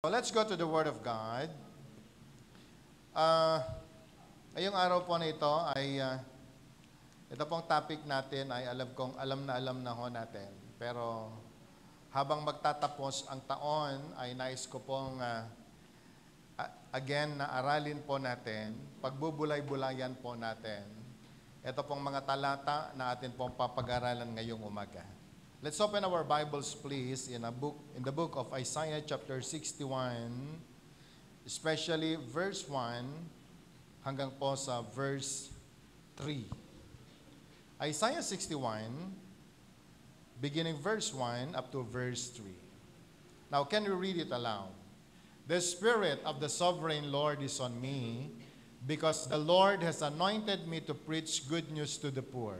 So let's go to the Word of God. Ngayong araw po na ito ay, ito pong topic natin ay alam na ho natin. Pero habang magtatapos ang taon ay nais ko pong again na aralin po natin, pagbubulay-bulayan po natin. Ito pong mga talata na atin pong papag-aralan ngayong umaga. Let's open our Bibles, please, in the book of Isaiah chapter 61, especially verse 1 hanggang po sa verse 3. Isaiah 61, beginning verse 1 up to verse 3. Now, can we read it aloud? The Spirit of the Sovereign Lord is on me, because the Lord has anointed me to preach good news to the poor.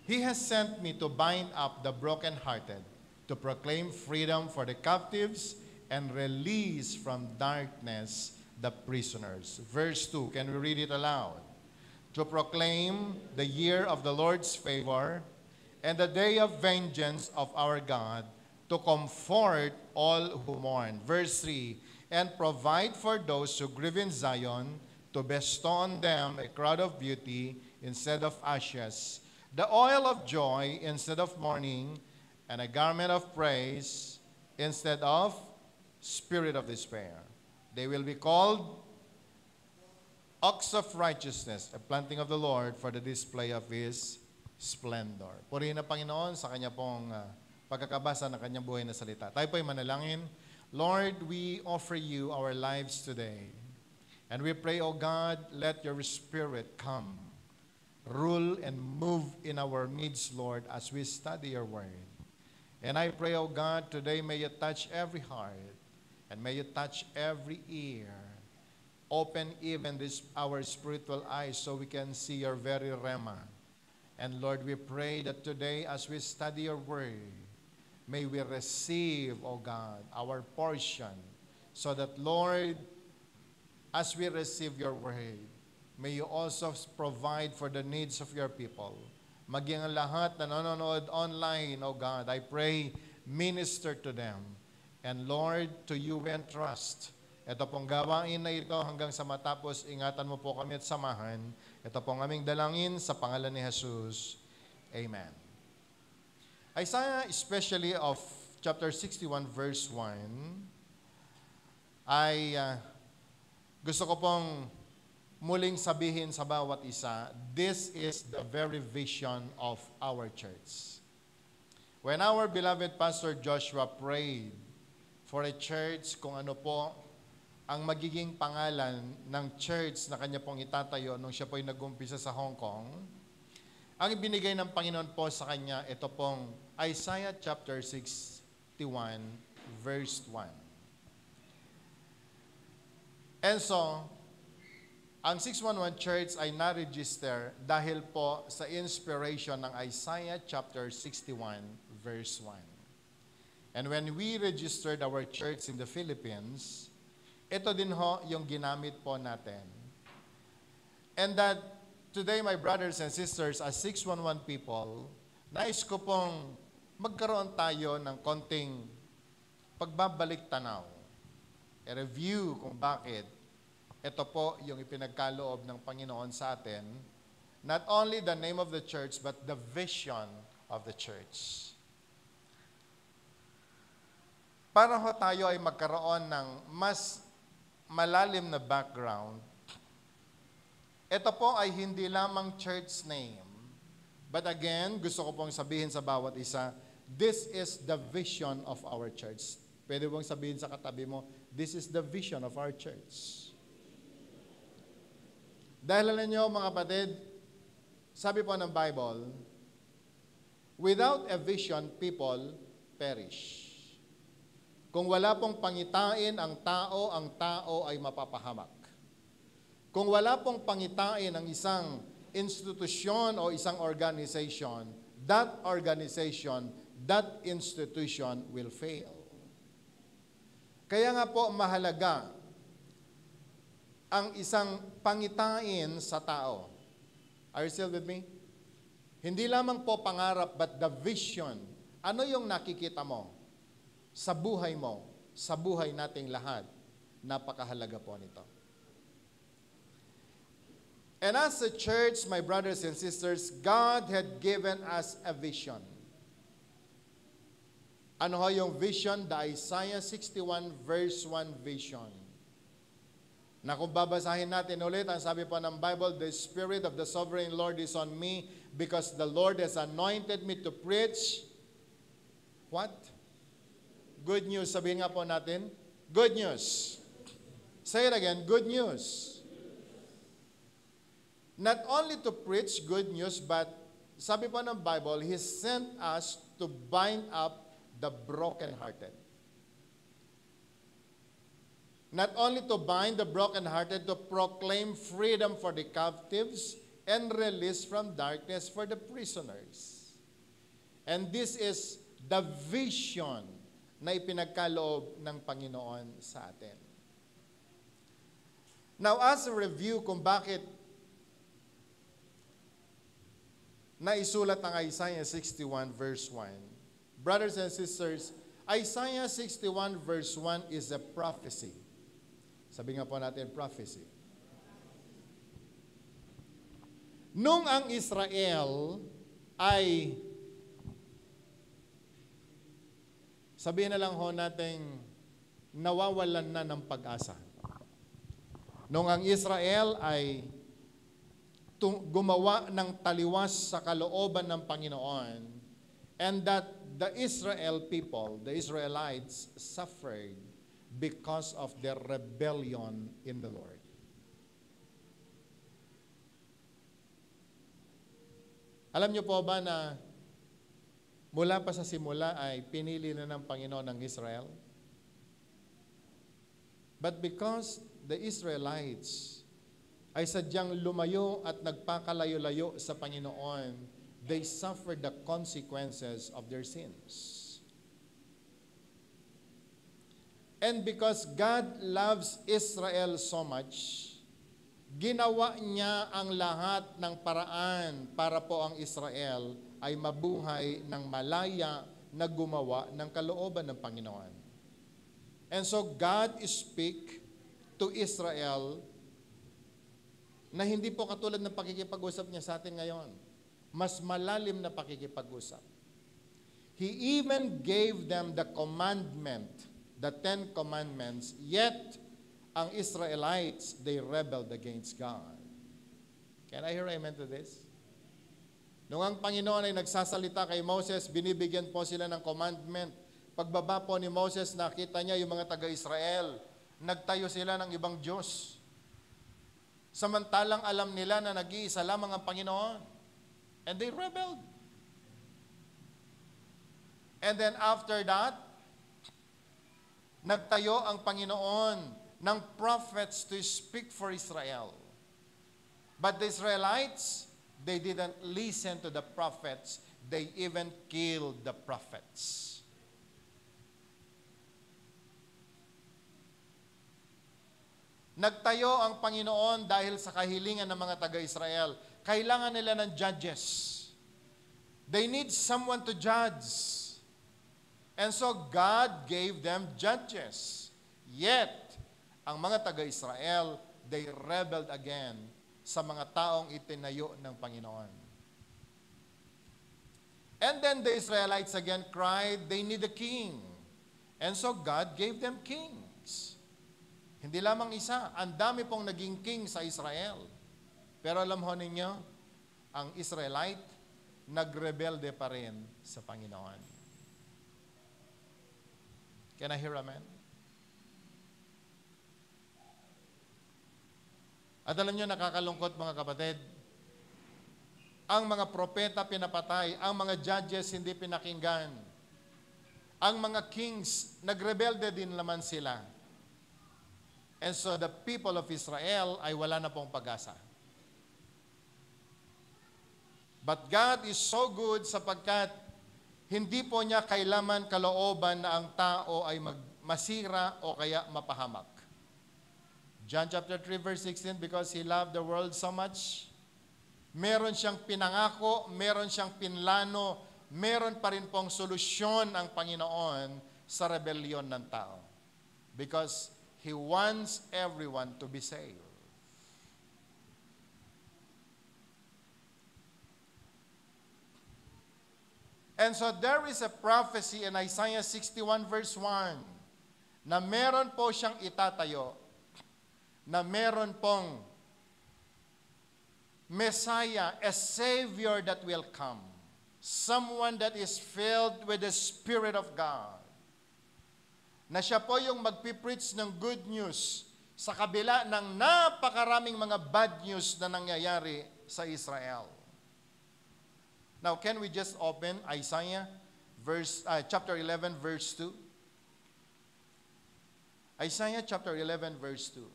He has sent me to bind up the brokenhearted, to proclaim freedom for the captives, and release from darkness the prisoners. Verse 2, can we read it aloud? To proclaim the year of the Lord's favor, and the day of vengeance of our God, to comfort all who mourn. Verse 3, and provide for those who grieve in Zion, to bestow on them a crown of beauty instead of ashes, the oil of joy instead of mourning, and a garment of praise instead of spirit of despair. They will be called oaks of righteousness, a planting of the Lord for the display of His splendor. Purihin ang Panginoon sa Kanya pong pagkakabasa ng Kanyang buhay na salita. Tayo po'y manalangin. Lord, we offer you our lives today. And we pray, O God, let your Spirit come, rule and move in our midst, Lord, as we study your word. And I pray, O God, today may you touch every heart, and may you touch every ear. Open even our spiritual eyes so we can see your very rema. And Lord, we pray that today as we study your word, may we receive, O God, our portion, so that, Lord, as we receive your word, may you also provide for the needs of your people. Maging ang lahat na nanonood online, O God, I pray, minister to them. And Lord, to you we entrust. Ito pong gawain na ito hanggang sa matapos, ingatan mo po kami at samahan. Ito pong aming dalangin sa pangalan ni Jesus. Amen. Isaiah, especially of chapter 61, verse 1, ay gusto ko pong muling sabihin sa bawat isa, this is the very vision of our church. When our beloved Pastor Joshua prayed for a church, kung ano po ang magiging pangalan ng church na kanya pong itatayo nung siya po'y nag-umpisa sa Hong Kong, ang ibinigay ng Panginoon po sa kanya, ito pong Isaiah chapter 61, verse 1. And so, ang 611 Church ay na-register dahil po sa inspiration ng Isaiah chapter 61, verse 1. And when we registered our church in the Philippines, ito din ho yung ginamit po natin. And that today, my brothers and sisters, as 611 people, nais ko pong magkaroon tayo ng konting pagbabalik tanaw. I-review kung bakit ito po yung ipinagkaloob ng Panginoon sa atin. Not only the name of the church, but the vision of the church. Para ho tayo ay magkaroon ng mas malalim na background, ito po ay hindi lamang church name. But again, gusto ko pong sabihin sa bawat isa, this is the vision of our church. Pwede bang sabihin sa katabi mo, this is the vision of our church. Dahil alam niyo mga kapatid, sabi po ng Bible, without a vision, people perish. Kung wala pong pangitain ang tao ay mapapahamak. Kung wala pong pangitain ang isang institusyon o isang organization, that institution will fail. Kaya nga po mahalaga ang isang pangitain sa tao. Are you still with me? Hindi lamang po pangarap, but the vision. Ano yung nakikita mo sa buhay mo, sa buhay nating lahat. Napakahalaga po nito. And as a church, my brothers and sisters, God had given us a vision. Ano ho yung vision? The Isaiah 61 verse 1 vision. Na kung babasahin natin ulit, ang sabi po ng Bible, the Spirit of the Sovereign Lord is on me because the Lord has anointed me to preach. What? Good news. Sabihin nga po natin, good news. Say it again, good news. Not only to preach good news, but sabi po ng Bible, He sent us to bind up the brokenhearted. Not only to bind the brokenhearted, to proclaim freedom for the captives and release from darkness for the prisoners. And this is the vision na ipinagkaloob ng Panginoon sa atin. Now, as a review kung bakit naisulat ang Isaiah 61 verse 1, brothers and sisters, Isaiah 61 verse 1 is a prophecy. Sabi nga po natin, prophecy. Nung ang Israel ay, sabihin na lang ho natin, nawawalan na ng pag-asa. Nung ang Israel ay gumawa ng taliwas sa kalooban ng Panginoon, and that the Israel people, the Israelites, suffered because of their rebellion in the Lord. Alam niyo po ba na mula pa sa simula ay pinili na ng Panginoon ng Israel? But because the Israelites ay sadyang lumayo at nagpakalayo-layo sa Panginoon, they suffered the consequences of their sins. And because God loves Israel so much, ginawa niya ang lahat ng paraan para po ang Israel ay mabuhay ng malaya na gumawa ng kalooban ng Panginoon. And so God speak to Israel na hindi po katulad ng pakikipag-usap niya sa atin ngayon. Mas malalim na pakikipag-usap. He even gave them the commandment, the 10 commandments, yet ang Israelites, they rebelled against God. Can I hear amen to this? Nung ang Panginoon ay nagsasalita kay Moses, binibigyan po sila ng commandment. Pagbaba po ni Moses, nakita niya yung mga taga-Israel. Nagtayo sila ng ibang Diyos. Samantalang alam nila na nag-iisa lamang ang Panginoon. And they rebelled. And then after that, nagtayo ang Panginoon ng prophets to speak for Israel. But the Israelites, they didn't listen to the prophets. They even killed the prophets. Nagtayo ang Panginoon dahil sa kahilingan ng mga taga-Israel. Kailangan nila ng judges. They need someone to judge. And so God gave them judges. Yet, ang mga taga-Israel, they rebelled again sa mga taong itinayo ng Panginoon. And then the Israelites again cried, they need a king. And so God gave them kings. Hindi lamang isa, ang dami pong naging king sa Israel. Pero alam ho ninyo, ang Israelite, nagrebelde pa rin sa Panginoon. Can I hear amen? At alam nyo, nakakalungkot mga kapatid, ang mga propeta pinapatay, ang mga judges hindi pinakinggan, ang mga kings, nagrebelde din naman sila. And so the people of Israel ay wala na pong pag-asa. But God is so good sapagkat hindi po niya kailanman kalooban na ang tao ay masira o kaya mapahamak. John chapter 3 verse 16, because He loved the world so much, meron siyang pinangako, meron siyang pinlano, meron pa rin pong solusyon ang Panginoon sa rebellion ng tao. because He wants everyone to be saved. And so there is a prophecy in Isaiah 61 verse 1 na meron po siyang itatayo, na meron pong Messiah, a Savior that will come. Someone that is filled with the Spirit of God. Na siya po yung magpipreach ng good news sa kabila ng napakaraming mga bad news na nangyayari sa Israel. Now, can we just open Isaiah chapter 11, verse 2? Isaiah chapter 11, verse 2.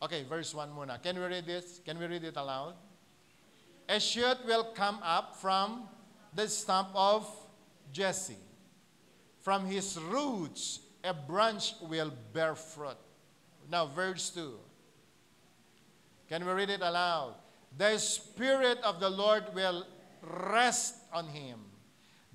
Okay, verse 1 muna. Can we read this? Can we read it aloud? A shoot will come up from the stump of Jesse. From his roots, a branch will bear fruit. Now, verse 2. Can we read it aloud? The Spirit of the Lord will rest on him.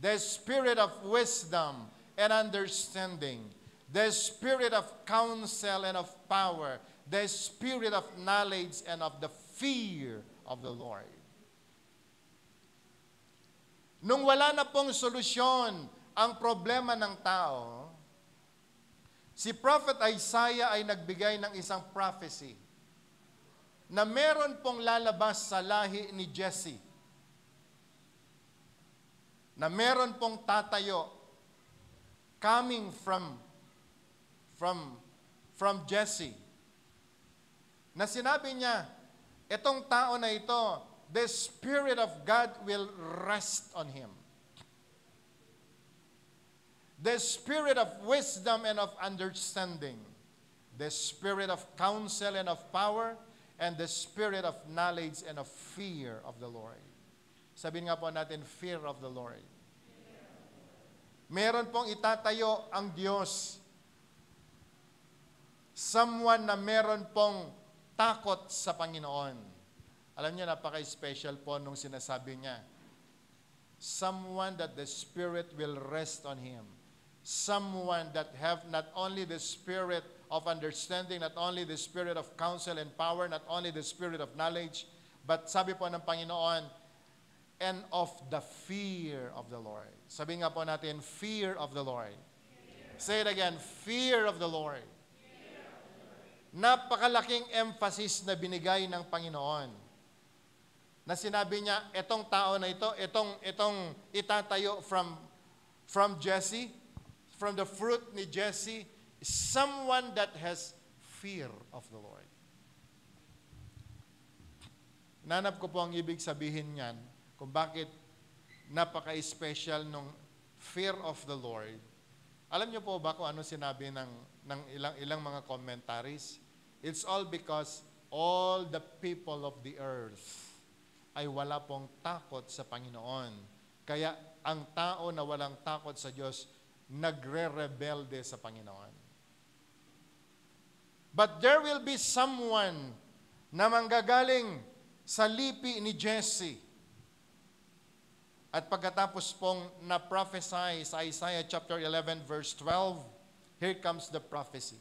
The Spirit of wisdom and understanding. The Spirit of counsel and of power. The Spirit of knowledge and of the fear of the Lord. Nung wala na pong solusyon ang problema ng tao, si Prophet Isaiah ay nagbigay ng isang prophecy na meron pong lalabas sa lahi ni Jesse, na meron pong tatayo coming from Jesse, na sinabi niya, itong tao na ito, the Spirit of God will rest on him. The Spirit of wisdom and of understanding, the Spirit of counsel and of power, and the Spirit of knowledge and of fear of the Lord. Sabihin nga po natin, fear of the Lord. Meron pong itatayo ang Diyos. Someone na meron pong takot sa Panginoon. Alam niyo, napaka-special po nung sinasabi niya. Someone that the Spirit will rest on him. Someone that have not only the Spirit of understanding, not only the Spirit of counsel and power, not only the Spirit of knowledge, but sabi po ng Panginoon, and of the fear of the Lord. Sabi nga po natin, fear of the Lord. Fear. Say it again, fear of the Lord. Napakalaking emphasis na binigay ng Panginoon. Na sinabi niya, itong tao na ito, itong itatayo from Jesse, from the fruit ni Jesse, someone that has fear of the Lord. Nanap ko po ang ibig sabihin niyan, kung bakit napaka-special nung fear of the Lord. Alam niyo po ba kung ano sinabi ng ilang mga commentaries? It's all because all the people of the earth ay wala pong takot sa Panginoon. Kaya ang tao na walang takot sa Diyos, nagre-rebelde sa Panginoon. But there will be someone na manggagaling sa lipi ni Jesse. At pagkatapos pong na-prophesy sa Isaiah chapter 11 verse 12, here comes the prophecy.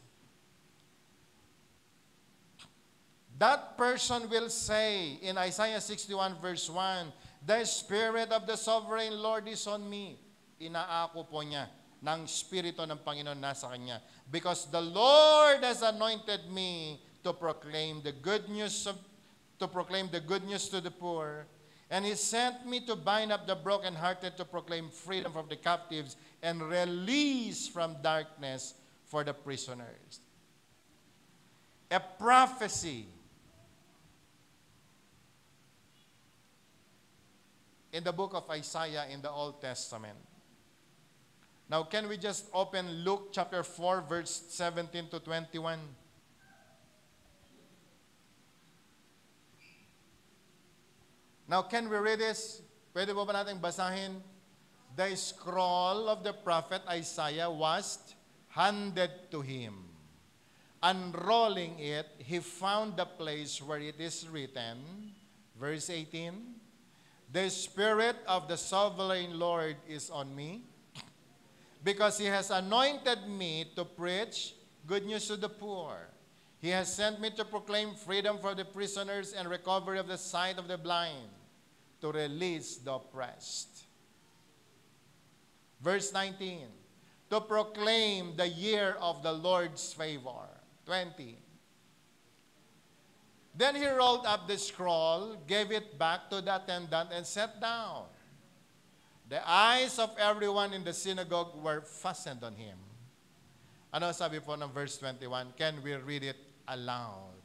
That person will say in Isaiah 61 verse 1, the Spirit of the Sovereign Lord is on me. Inaako po niya ng Espiritu ng Panginoon nasa kanya. Because the Lord has anointed me to proclaim the good news to the poor. And He sent me to bind up the brokenhearted, to proclaim freedom from the captives, and release from darkness for the prisoners. A prophecy in the book of Isaiah in the Old Testament. Now, can we just open Luke chapter 4, verse 17 to 21? Now, can we read this? Pwede po ba natin basahin? The scroll of the prophet Isaiah was handed to him. Unrolling it, he found the place where it is written, verse 18, the Spirit of the Sovereign Lord is on me, because He has anointed me to preach good news to the poor. He has sent me to proclaim freedom for the prisoners and recovery of the sight of the blind, to release the oppressed. Verse 19, to proclaim the year of the Lord's favor. 20. Then he rolled up the scroll, gave it back to the attendant, and sat down. The eyes of everyone in the synagogue were fastened on him. Ano sabi po ng verse 21? Can we read it aloud?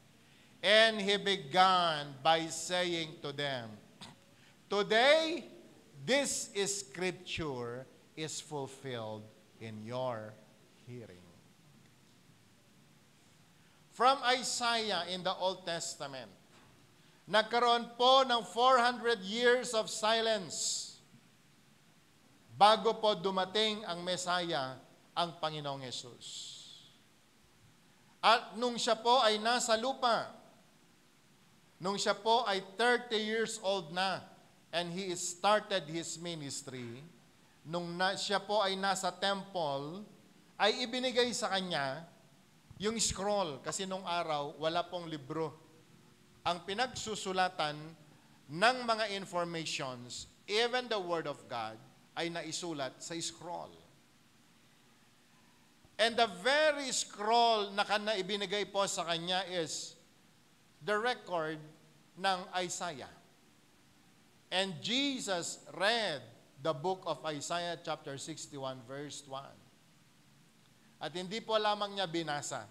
And he began by saying to them, today, this scripture is fulfilled in your hearing. From Isaiah in the Old Testament, nagkaroon po ng 400 years of silence bago po dumating ang Messiah, ang Panginoong Hesus. At nung siya po ay nasa lupa, nung siya po ay 30 years old na, and he started his ministry, nung siya po ay nasa temple, ay ibinigay sa kanya yung scroll, kasi nung araw, wala pong libro. Ang pinagsusulatan ng mga informations, even the Word of God, ay naisulat sa scroll. And the very scroll na ibinigay po sa kanya is the record ng Isaiah. And Jesus read the book of Isaiah chapter 61 verse 1. At hindi po lamang niya binasa.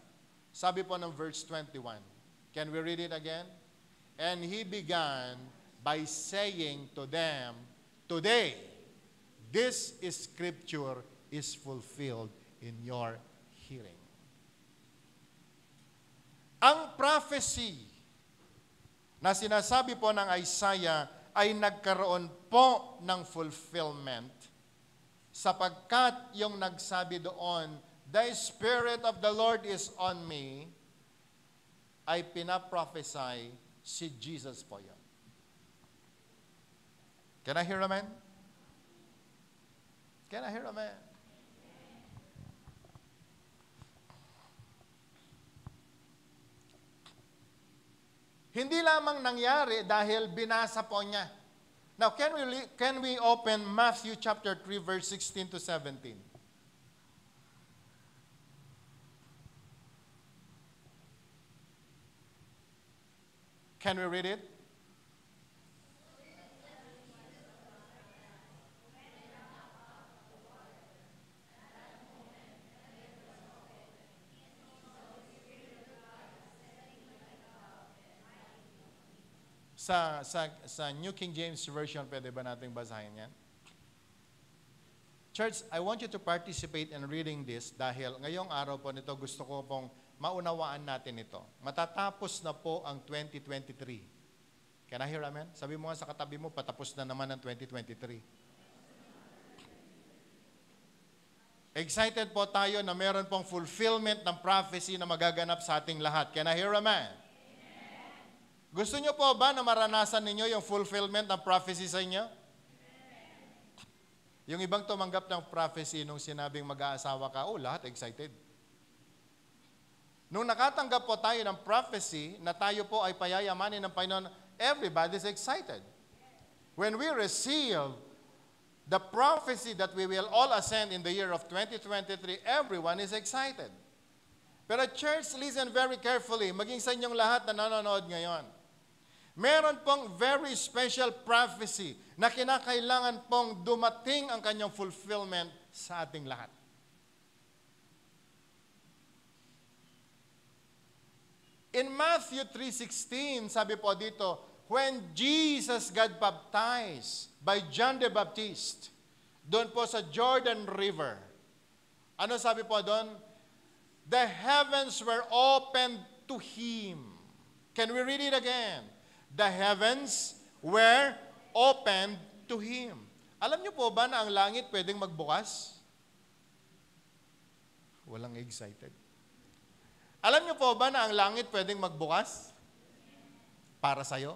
Sabi po ng verse 21. Can we read it again? And he began by saying to them, today, this scripture is fulfilled in your hearing. Ang prophecy na sinasabi po ng Isaiah ay nagkaroon po ng fulfillment sapagkat yung nagsabi doon, the Spirit of the Lord is on me, ay pinaprophesy si Jesus po yun. Can I hear amen? Can I hear amen? Hindi lamang nangyari dahil binasa po niya. Now, can we open Matthew chapter 3 verse 16 to 17? Can we read it? Sa New King James Version, pwede ba nating basahin yan? Church, I want you to participate in reading this dahil ngayong araw po nito gusto ko pong maunawaan natin ito. Matatapos na po ang 2023. Can I hear amen? Sabi mo nga sa katabi mo, patapos na naman ang 2023. Excited po tayo na meron pong fulfillment ng prophecy na magaganap sa ating lahat. Can I hear amen? Gusto nyo po ba na maranasan ninyo yung fulfillment ng prophecy sa inyo? Yung ibang tumanggap ng prophecy nung sinabing mag-aasawa ka, lahat excited. Nung nakatanggap po tayo ng prophecy na tayo po ay payayamanin ng Panginoon, everybody's excited. When we receive the prophecy that we will all ascend in the year of 2023, everyone is excited. Pero church, listen very carefully, maging sa inyong lahat na nanonood ngayon. Meron pong very special prophecy na kinakailangan pong dumating ang kanyang fulfillment sa ating lahat. In Matthew 3:16, sabi po dito, when Jesus got baptized by John the Baptist, doon po sa Jordan River, ano sabi po doon? The heavens were opened to Him. Can we read it again? The heavens were opened to Him. Alam niyo po ba na ang langit pwedeng magbukas? Walang excited. Alam niyo po ba na ang langit pwedeng magbukas? Para sa'yo?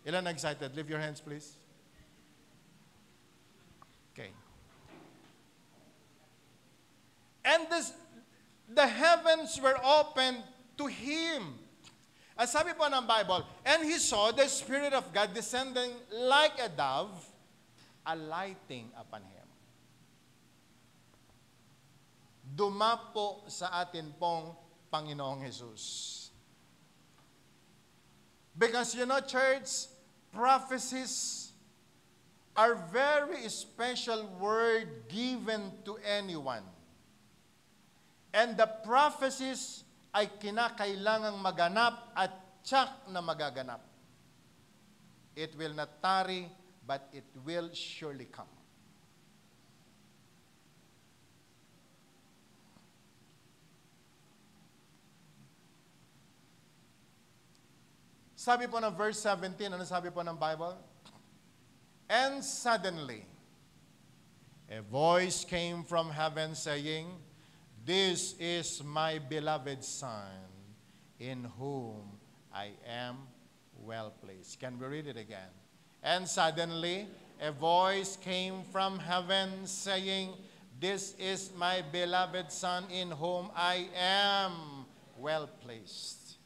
Ilan excited? Lift your hands, please. Okay. And the heavens were opened to him. Ang sabi po ng Bible, and he saw the Spirit of God descending like a dove, alighting upon him. Dumapo sa atin pong Panginoong Jesus. Because church, prophecies are very special word given to anyone. And the prophecies ay kinakailangang maganap at tiyak na magaganap. It will not tarry, but it will surely come. Sabi po ng verse 17, ano sabi po ng Bible? And suddenly, a voice came from heaven saying, "This is my beloved Son, in whom I am well pleased." Can we read it again? And suddenly, a voice came from heaven saying, "This is my beloved Son, in whom I am well pleased."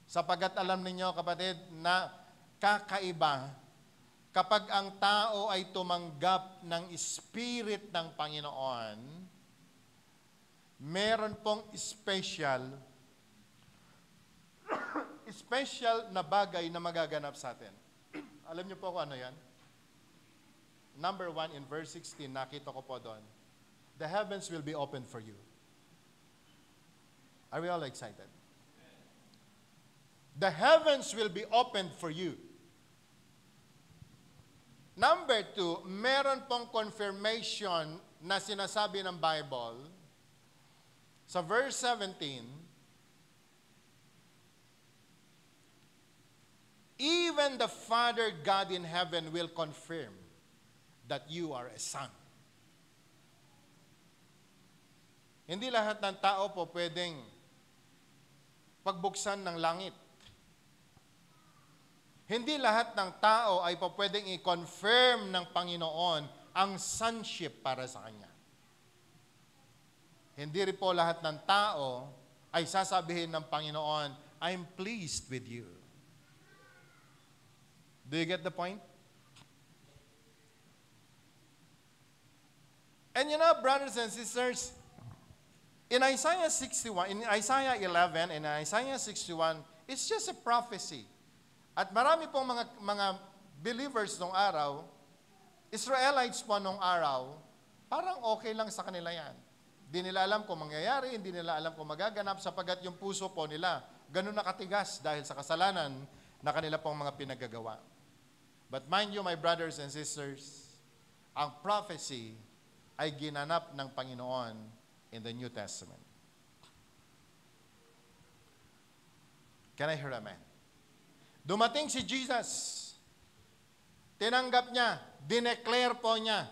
Sapagat alam ninyo, kapatid, na kakaiba kapag ang tao ay tumanggap ng Spirit ng Panginoon, meron pong special na bagay na magaganap sa atin. Alam niyo po kung ano yan? Number 1, in verse 16, nakita ko po doon. The heavens will be opened for you. Are we all excited? The heavens will be opened for you. Number 2, meron pong confirmation na sinasabi ng Bible. Sa verse 17, even the Father God in heaven will confirm that you are a son. Hindi lahat ng tao po pwedeng pagbuksan ng langit. Hindi lahat ng tao ay po pwedeng i-confirm ng Panginoon ang sonship para sa Kanya. Hindi rin po lahat ng tao ay sasabihin ng Panginoon, "I'm pleased with you." Do you get the point? And brothers and sisters, in Isaiah 61, in Isaiah 11, and Isaiah 61, it's just a prophecy. At marami pong mga believers nung araw, Israelites po nung araw, parang okay lang sa kanila yan. Hindi nila alam kung mangyayari, hindi nila alam kung magaganap sapagat yung puso po nila ganun nakatigas dahil sa kasalanan na kanila pong mga pinagagawa. But mind you, my brothers and sisters, ang prophecy ay ginanap ng Panginoon in the New Testament. Can I hear amen? Dumating si Jesus. Tinanggap niya, dineclare po niya.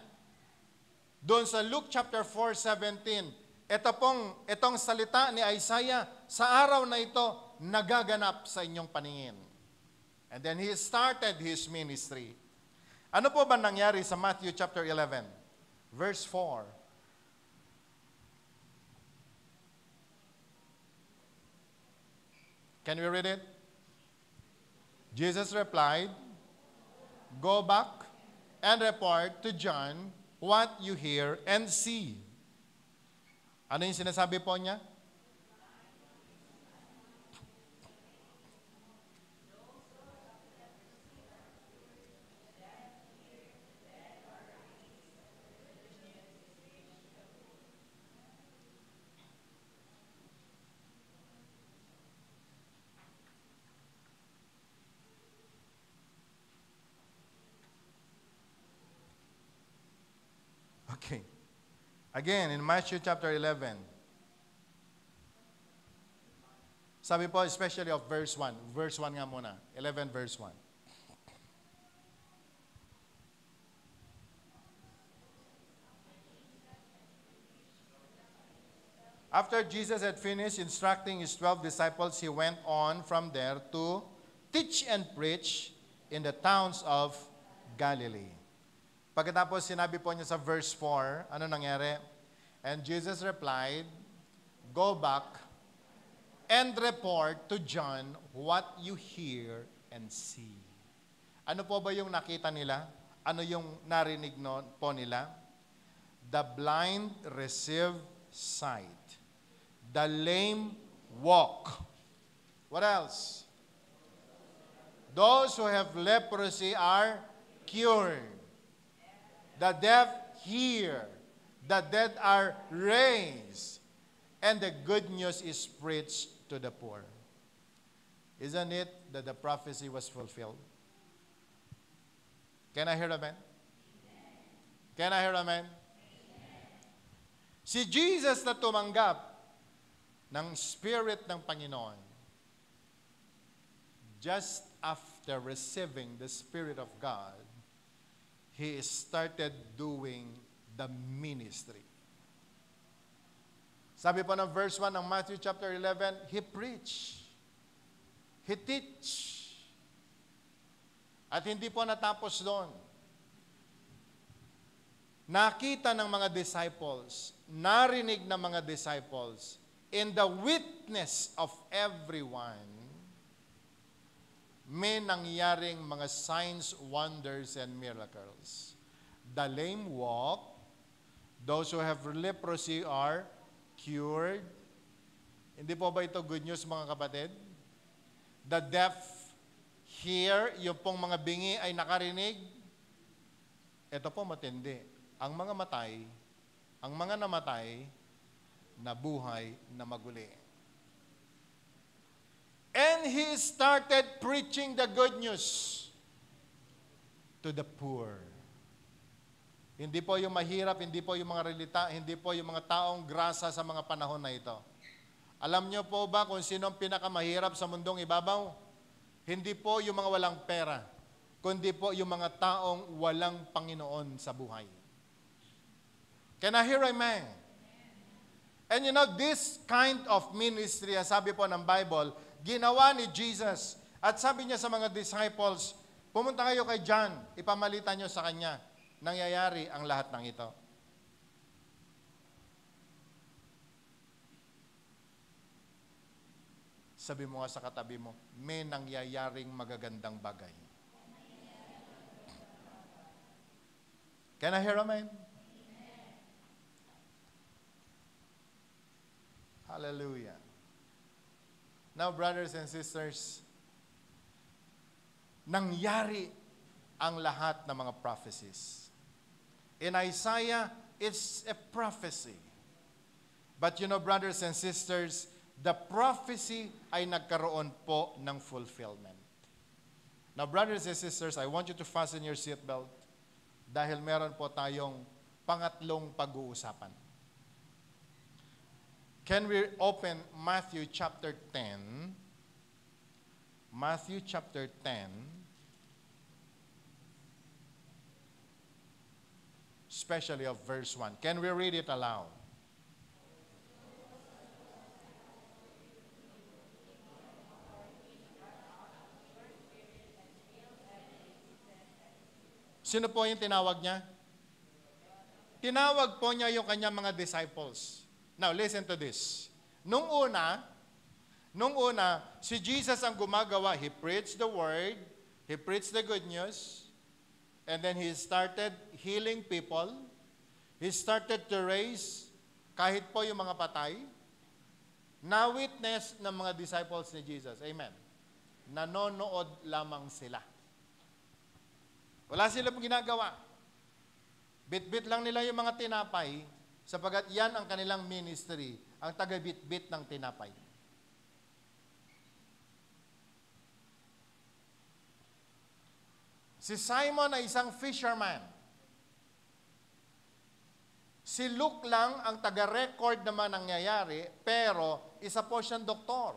Doon sa Luke chapter 4:17, itong salita ni Isaiah, sa araw na ito, nagaganap sa inyong paningin. And then he started his ministry. Ano po ba nangyari sa Matthew chapter 11, verse 4? Can we read it? Jesus replied, "Go back and report to John what you hear and see." Ano yung sinasabi po niya? Okay. Again, in Matthew chapter 11, sabi po, especially of verse 1. Verse 1 nga muna. 11 verse 1. After Jesus had finished instructing his 12 disciples, he went on from there to teach and preach in the towns of Galilee. Pagkatapos sinabi po niya sa verse 4, ano nangyari? And Jesus replied, "Go back and report to John what you hear and see." Ano po ba yung nakita nila? Ano yung narinig po nila? The blind receive sight. The lame walk. What else? Those who have leprosy are cured. The deaf hear. The dead are raised. And the good news is preached to the poor. Isn't it that the prophecy was fulfilled? Can I hear amen? Can I hear amen? Si Jesus na tumanggap ng Spirit ng Panginoon, just after receiving the Spirit of God, He started doing the ministry. Sabi po ng verse 1 ng Matthew chapter 11, He preached. He teach. At hindi po natapos doon. Nakita ng mga disciples, narinig ng mga disciples, in the witness of everyone, may nangyaring mga signs, wonders, and miracles. The lame walk, those who have leprosy are cured. Hindi po ba ito good news, mga kapatid? The deaf hear, yung pong mga bingi ay nakarinig. Ito po matindi. Ang mga namatay, nabuhay na maguli. And He started preaching the good news to the poor. Hindi po yung mahirap, hindi po yung mga relita, hindi po yung mga taong grasa sa mga panahon na ito. Alam niyo po ba kung sino ang pinakamahirap sa mundong ibabaw? Hindi po yung mga walang pera, kundi po yung mga taong walang Panginoon sa buhay. Can I hear amen? And you know, this kind of ministry, sabi po ng Bible, ginawa ni Jesus. At sabi niya sa mga disciples, pumunta kayo kay John, ipamalita niyo sa kanya, nangyayari ang lahat ng ito. Sabi mo nga sa katabi mo, may nangyayaring magagandang bagay. Can I hear amen? Hallelujah. Now, brothers and sisters, nangyari ang lahat ng mga prophecies. In Isaiah, it's a prophecy. But you know, brothers and sisters, the prophecy ay nagkaroon po ng fulfillment. Now, brothers and sisters, I want you to fasten your seatbelt dahil meron po tayong pangatlong pag-uusapan. Can we open Matthew chapter 10? Matthew chapter 10, especially of verse 1. Can we read it aloud? Sino po yung tinawag niya? Tinawag po niya yung kanyang mga disciples. Now, listen to this. Nung una, si Jesus ang gumagawa. He preached the word, He preached the good news, and then He started healing people. He started to raise kahit po yung mga patay. Na-witness ng mga disciples ni Jesus. Amen. Nanonood lamang sila. Wala silang ginagawa. Bit-bit lang nila yung mga tinapay, sapagat yan ang kanilang ministry, ang taga-bit-bit ng tinapay. Si Simon ay isang fisherman. Si Luke lang ang taga-record naman ng nangyayari, pero isa po siyang doktor.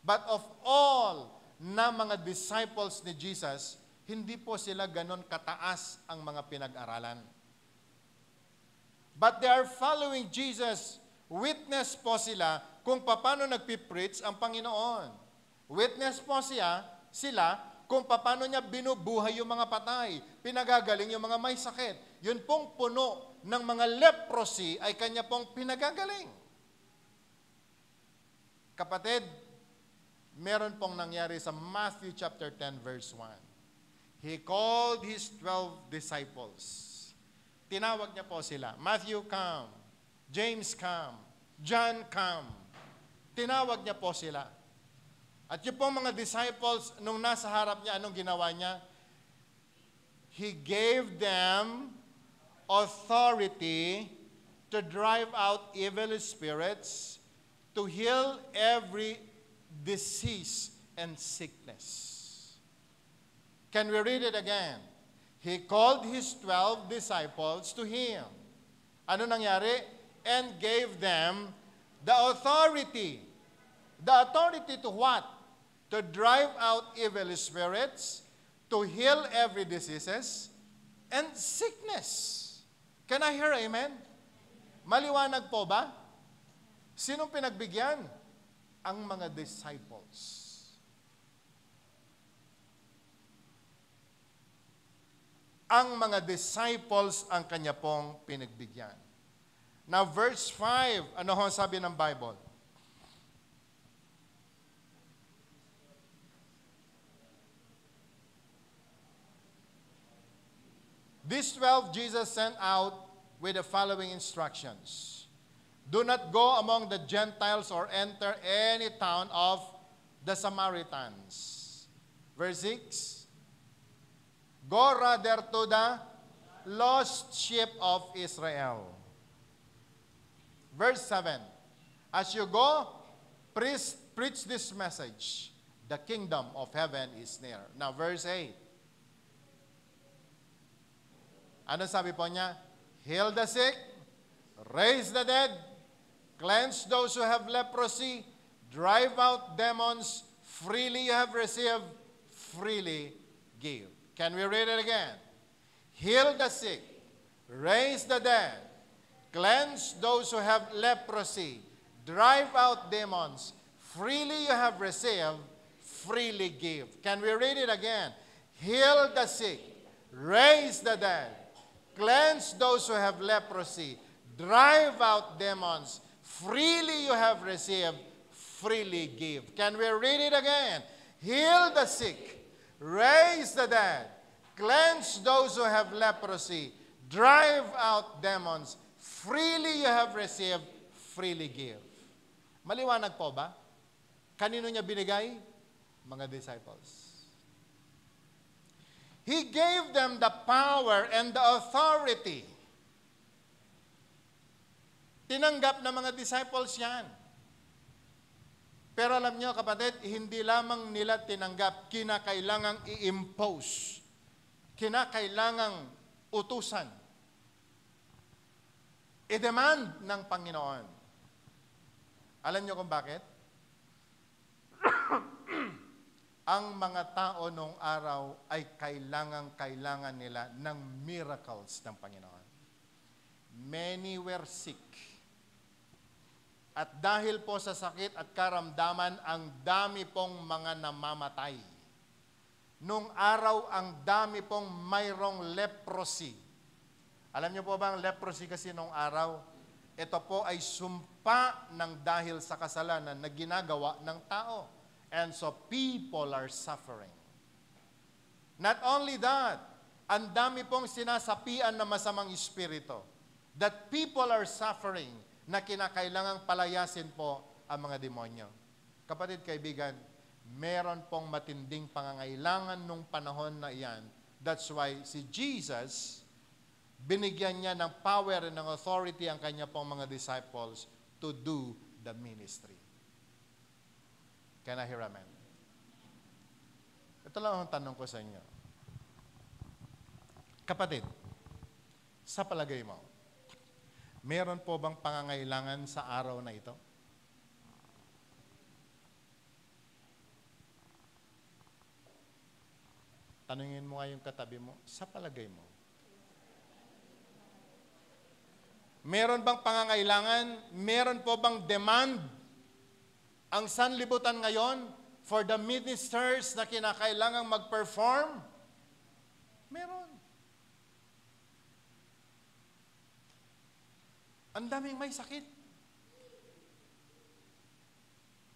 But of all na mga disciples ni Jesus, hindi po sila ganon kataas ang mga pinag-aralan. But they are following Jesus. Witness po sila kung paano nagpipreach ang Panginoon. Witness po sila kung paano niya binubuhay yung mga patay, pinagagaling yung mga may sakit. Yun pong puno ng mga leprosy ay kanya pong pinagagaling. Kapatid, meron pong nangyari sa Matthew chapter 10 verse 1. He called his 12 disciples. Tinawag niya po sila. Matthew, come. James, come. John, come. Tinawag niya po sila. At yung pong mga disciples, nung nasa harap niya, anong ginawa niya? He gave them authority to drive out evil spirits, to heal every disease and sickness. Can we read it again? He called his 12 disciples to him. Ano nangyari? And gave them the authority. The authority to what? To drive out evil spirits, to heal every diseases, and sickness. Can I hear amen? Maliwanag po ba? Sinong pinagbigyan? Ang mga disciples. Ang mga disciples ang kanya pong pinagbigyan. Now verse 5, ano ho sabi ng Bible? These 12 Jesus sent out with the following instructions. Do not go among the Gentiles or enter any town of the Samaritans. Verse 6. Go rather to the lost sheep of Israel. Verse 7. As you go, preach this message. The kingdom of heaven is near. Now verse 8. Ano sabi po niya? Heal the sick, raise the dead, cleanse those who have leprosy, drive out demons, freely you have received, freely give. Can we read it again? Heal the sick, raise the dead, cleanse those who have leprosy, drive out demons, freely you have received, freely give. Can we read it again? Heal the sick, raise the dead, cleanse those who have leprosy, drive out demons, freely you have received, freely give. Can we read it again? Heal the sick, raise the dead, cleanse those who have leprosy, drive out demons, freely you have received, freely give. Maliwanag po ba? Kanino niya binigay? Mga disciples. He gave them the power and the authority. Tinanggap ng mga disciples yan. Pero alam nyo kapatid, hindi lamang nila tinanggap, kinakailangang i-impose. Kinakailangang utusan. I-demand ng Panginoon. Alam nyo kung bakit? Ang mga tao noong araw ay kailangan nila ng miracles ng Panginoon. Many were sick. At dahil po sa sakit at karamdaman, ang dami pong mga namamatay. Noong araw, ang dami pong mayroong leprosy. Alam niyo po ba ang leprosy kasi noong araw? Ito po ay sumpa ng dahil sa kasalanan na ginagawa ng tao. And so people are suffering. Not only that, ang dami pong sinasapian na masamang espiritu. That people are suffering na kinakailangang palayasin po ang mga demonyo. Kapatid, kaibigan, meron pong matinding pangangailangan nung panahon na iyan. That's why si Jesus, binigyan niya ng power and ng authority ang kanya pong mga disciples to do the ministry. Can I hear amen? Ito lang ang tanong ko sa inyo. Kapatid, sa palagay mo, meron po bang pangangailangan sa araw na ito? Tanungin mo nga yung katabi mo, sa palagay mo. Meron bang pangangailangan? Meron po bang demand? Ang sanlibutan ngayon for the ministers na kinakailangang mag-perform? Meron. Ang daming may sakit.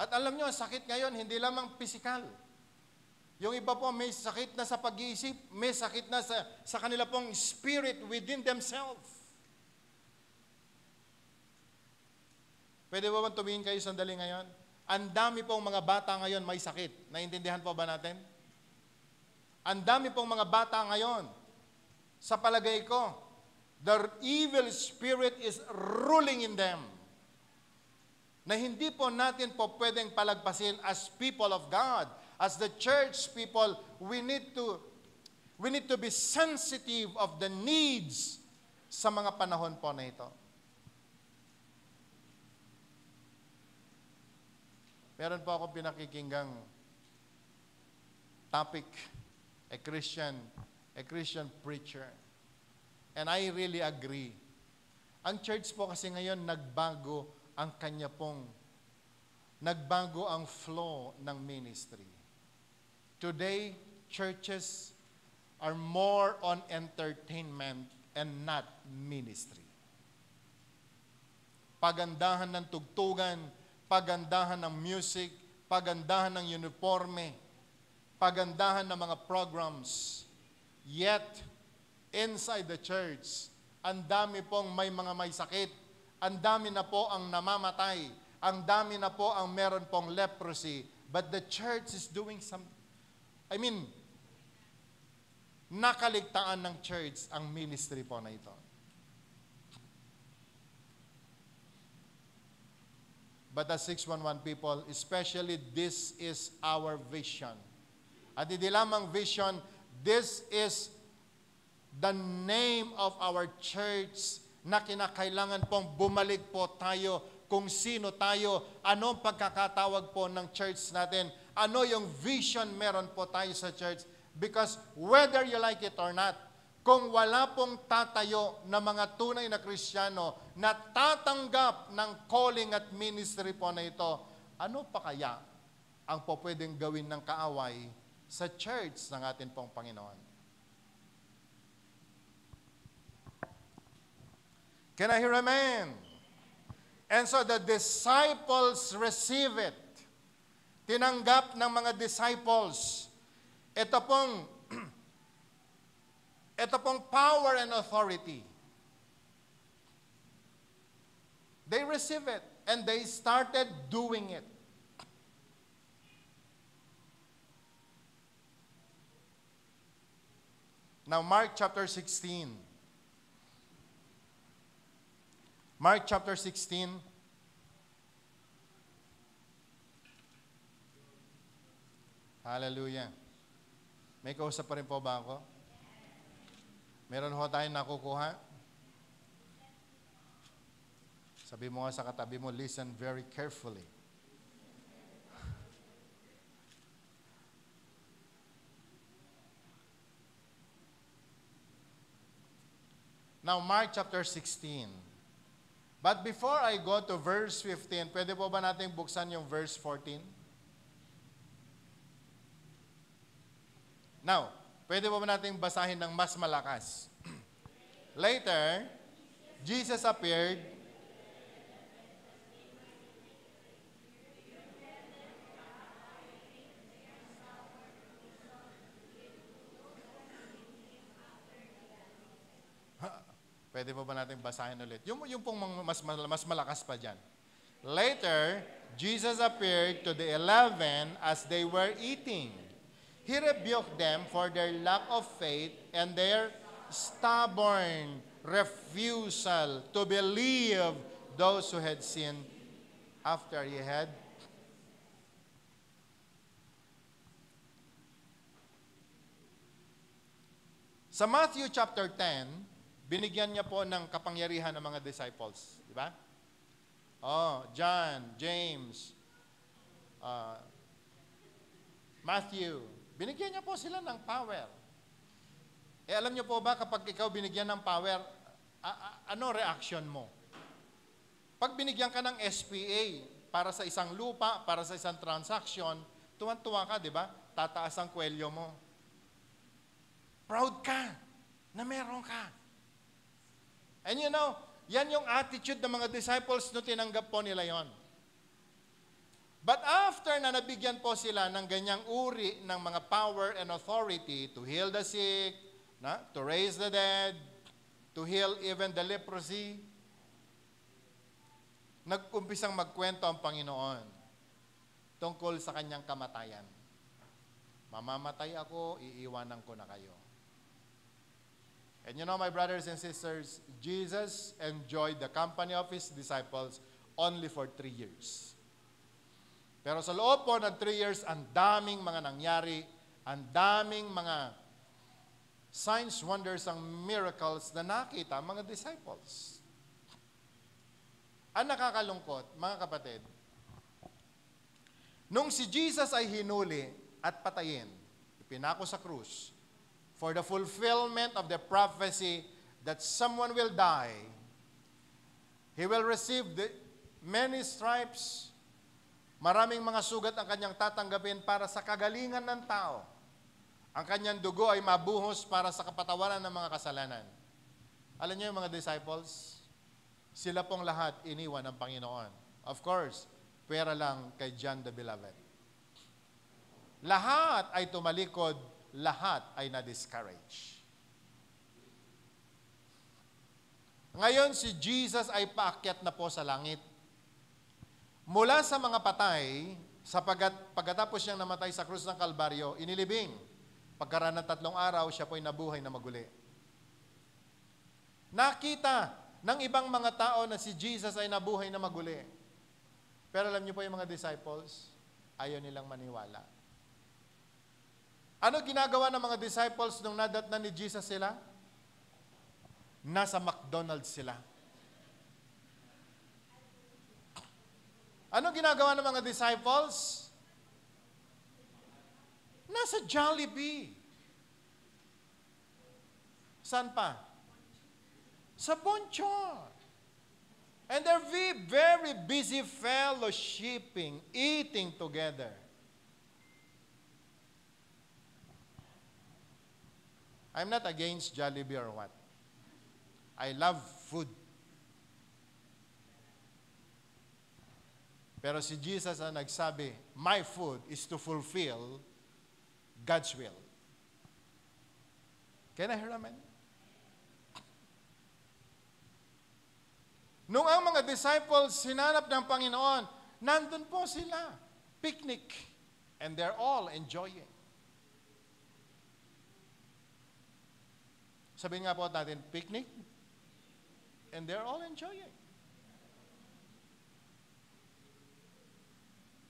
At alam nyo, ang sakit ngayon, hindi lamang physical. Yung iba po, may sakit na sa pag-iisip, may sakit na sa kanila pong spirit within themselves. Pwede ba bang tumingin kayo sandali ngayon? Ang dami pong mga bata ngayon may sakit. Naintindihan po ba natin? Ang dami pong mga bata ngayon, sa palagay ko, the evil spirit is ruling in them. Na hindi po natin po pwedeng palagpasin as people of God, as the church people. We need to be sensitive of the needs sa mga panahon po na ito. Meron po akong pinakikinggang topic, a Christian preacher. And I really agree. Ang church po kasi ngayon nagbago ang flow ng ministry. Today, churches are more on entertainment and not ministry. Pagandahan ng tugtugan, pagandahan ng music, pagandahan ng uniforme, pagandahan ng mga programs. Yet, inside the church, ang dami pong may sakit, ang dami na po ang namamatay, ang dami na po ang meron pong leprosy, but the church is doing nakaligtaan ng church ang ministry po na ito. But as 611 people, especially this is our vision. At hindi lamang vision, this is the name of our church na kinakailangan pong bumalik po tayo kung sino tayo, ano ang pagkakatawag po ng church natin, ano yung vision meron po tayo sa church. Because whether you like it or not, kung wala pong tatayo na mga tunay na Kristiyano na tatanggap ng calling at ministry po na ito, ano pa kaya ang po pwedeng gawin ng kaaway sa church ng atin pong Panginoon? Can I hear amen? And so the disciples receive it. Tinanggap ng mga disciples. Ito pong power and authority. They receive it and they started doing it. Now Mark chapter 16. Mark chapter 16. Hallelujah. May kausap pa rin po ba ako? Meron ho tayong nakukuha? Sabi mo nga sa katabi mo, listen very carefully. Now, Mark chapter 16. But before I go to verse 15, pwede po ba natin buksan yung verse 14? Now, pwede po ba natin basahin ng mas malakas? Later, Jesus appeared. Pwede po ba natin basahin ulit? Yung pong mas malakas pa dyan. Later, Jesus appeared to the 11 as they were eating. He rebuked them for their lack of faith and their stubborn refusal to believe those who had sinned after he had. Sa Matthew chapter 10, binigyan niya po ng kapangyarihan ng mga disciples. Di ba? John, James, Matthew. Binigyan niya po sila ng power. Alam niyo po ba kapag ikaw binigyan ng power, ano reaction mo? Pag binigyan ka ng SPA para sa isang lupa, para sa isang transaction, tuwan-tuwa ka, di ba? Tataas ang kwelyo mo. Proud ka na meron ka. And you know, Yan yung attitude ng mga disciples no tinanggap po nila yon. But after na nabigyan po sila ng ganyang uri ng mga power and authority to heal the sick, to raise the dead, to heal even the leprosy, nag-umpisang magkwento ang Panginoon tungkol sa kanyang kamatayan. Mamamatay ako, iiwanan ko na kayo. And you know, my brothers and sisters, Jesus enjoyed the company of His disciples only for 3 years. Pero sa loob po ng 3 years, ang daming mga nangyari, ang daming mga signs, wonders, ang miracles na nakita ang mga disciples. Ang nakakalungkot, mga kapatid, nung si Jesus ay hinuli at patayin, ipinako sa krus, for the fulfillment of the prophecy that someone will die, he will receive many stripes, maraming mga sugat ang kanyang tatanggapin para sa kagalingan ng tao. Ang kanyang dugo ay mabuhos para sa kapatawaran ng mga kasalanan. Alam niyo yung mga disciples, sila pong lahat iniwan ng Panginoon. Of course, pera lang kay John the Beloved. Lahat ay tumalikod, lahat ay na-discourage. Ngayon si Jesus ay paakyat na po sa langit. Mula sa mga patay, pagkatapos niyang namatay sa krus ng Kalbaryo, inilibing. Pagkaraan ng 3 araw, siya po'y nabuhay na maguli. Nakita ng ibang mga tao na si Jesus ay nabuhay na maguli. Pero alam niyo po yung mga disciples, ayaw nilang maniwala. Ano ginagawa ng mga disciples nung nadatnan ni Jesus sila? Nasa McDonald's sila. Ano ginagawa ng mga disciples? Nasa Jollibee. Saan pa? Sa Bonchon. And they're very busy fellowshipping, eating together. I'm not against Jollibee or what. I love food. Pero si Jesus ang nagsabi, my food is to fulfill God's will. Can I hear amen? Nung ang mga disciples sinanap ng Panginoon, nandun po sila, picnic, and they're all enjoying. Sabihin nga po natin, picnic, and they're all enjoying.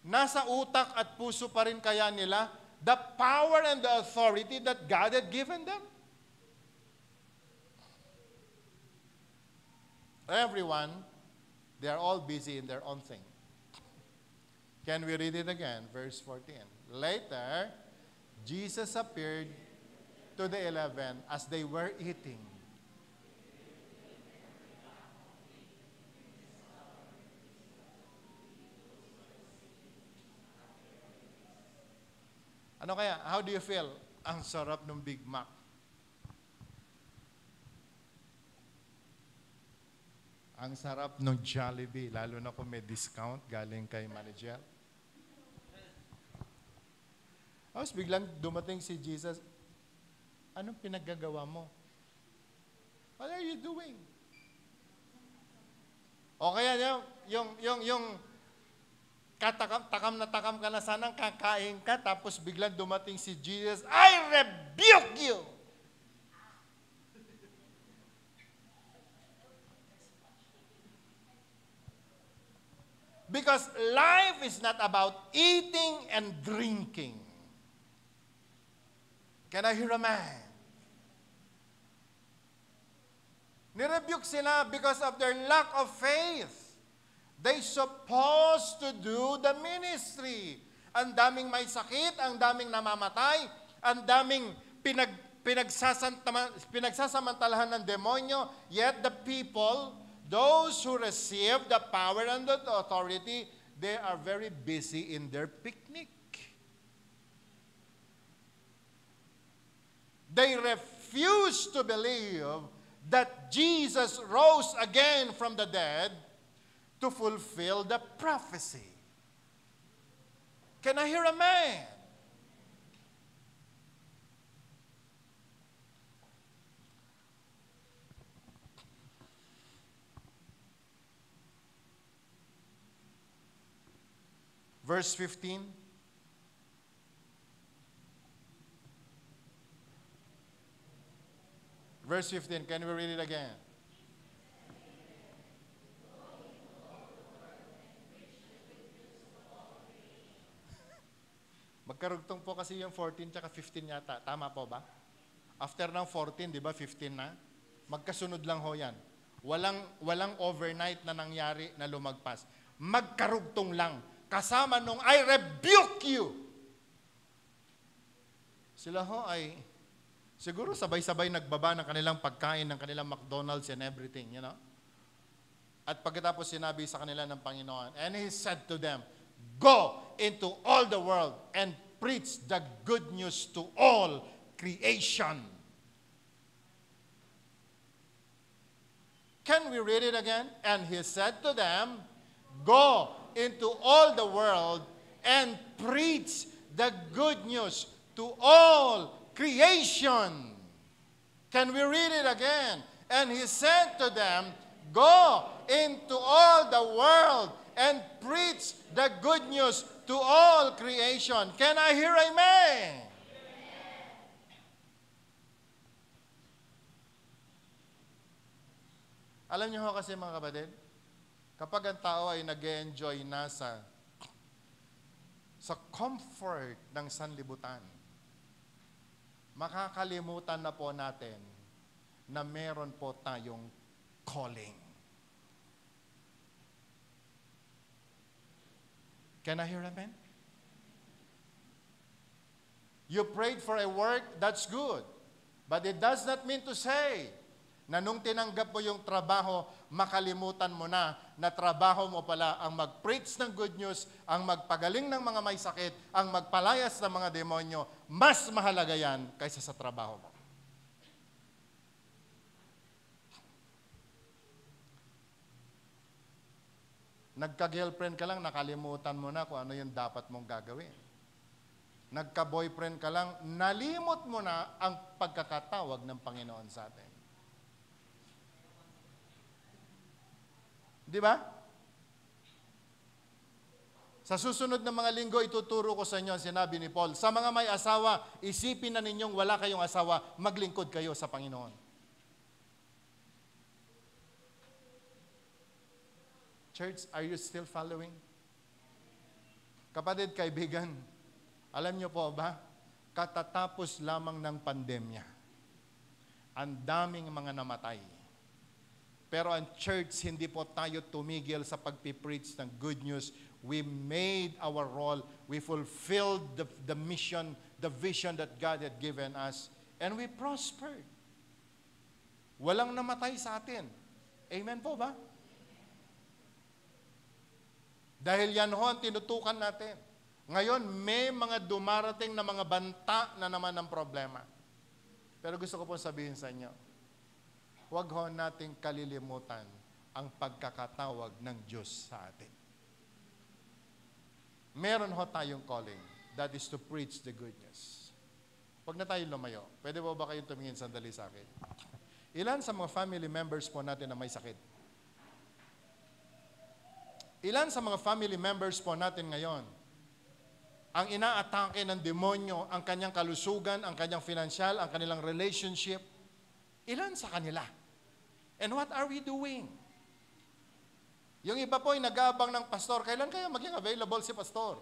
Nasa utak at puso pa rin kaya nila the power and the authority that God had given them? Everyone, they are all busy in their own thing. Can we read it again? Verse 14. Later, Jesus appeared to the 11 as they were eating. Ano kaya? How do you feel? Ang sarap ng Big Mac. Ang sarap ng Jollibee, lalo na kung may discount galing kay manager. Tapos biglang dumating si Jesus, anong pinaggagawa mo? What are you doing? O kaya yung takam na takam ka na, sanang kakain ka, tapos biglang dumating si Jesus, I rebuke you! Because life is not about eating and drinking. Can I hear a man? Nirebuke sila because of their lack of faith. They supposed to do the ministry. Ang daming may sakit, ang daming namamatay, ang daming pinagsasamantalahan ng demonyo, yet the people, those who receive the power and the authority, they are very busy in their picnic. They refuse to believe that Jesus rose again from the dead to fulfill the prophecy. Can I hear amen? Verse 15. Verse 15, can we read it again? Magkarugtong po kasi yung 14 tsaka 15 yata. Tama po ba? After ng 14, di ba 15 na? Magkasunod lang ho yan. Walang overnight na nangyari na lumagpas. Magkarugtong lang. Kasama nung I rebuke you. Sila ho ay siguro sabay-sabay nagbaba ng kanilang pagkain, ng kanilang McDonald's and everything, you know? At pagkatapos sinabi sa kanila ng Panginoon, and He said to them, go into all the world and preach the good news to all creation. Can we read it again? And He said to them, go into all the world and preach the good news to all creation. Can we read it again? And He said to them, go into all the world and preach the good news to all creation. Can I hear amen? Alam niyo ho kasi mga kapatid, kapag ang tao ay nag-enjoy na sa comfort ng sanlibutan, makakalimutan na po natin na meron po tayong calling. Can I hear amen? You prayed for a work, that's good. But it does not mean to say na nung tinanggap mo yung trabaho, makalimutan mo na trabaho mo pala ang mag-preach ng good news, ang magpagaling ng mga may sakit, ang magpalayas ng mga demonyo. Mas mahalaga yan kaysa sa trabaho mo. Nagka-girlfriend ka lang, nakalimutan mo na kung ano yung dapat mong gagawin. Nagka-boyfriend ka lang, nalimot mo na ang pagkakatawag ng Panginoon sa atin. Di ba? Sa susunod na mga linggo, ituturo ko sa inyo ang sinabi ni Paul. Sa mga may asawa, isipin na ninyong wala kayong asawa, maglingkod kayo sa Panginoon. Church, are you still following? Kapatid, kaibigan, alam niyo po ba, katatapos lamang ng pandemya, ang daming mga namatay. Pero ang church, hindi po tayo tumigil sa pagpipreach ng good news. We made our role. We fulfilled the mission, the vision that God had given us. And we prospered. Walang namatay sa atin. Amen po ba? Dahil yan ho ang tinutukan natin. Ngayon, may mga dumarating na mga banta na naman ang problema. Pero gusto ko po sabihin sa inyo, huwag ho nating kalilimutan ang pagkakatawag ng Diyos sa atin. Meron ho tayong calling. That is to preach the good news. Huwag na tayo lumayo. Pwede ba kayong tumingin sandali sa akin? Ilan sa mga family members po natin na may sakit? Ilan sa mga family members po natin ngayon ang inaatake ng demonyo, ang kanyang kalusugan, ang kanyang financial, ang kanilang relationship? Ilan sa kanila? And what are we doing? Yung iba po ay nag-aabang ng pastor. Kailan kaya maging available si pastor?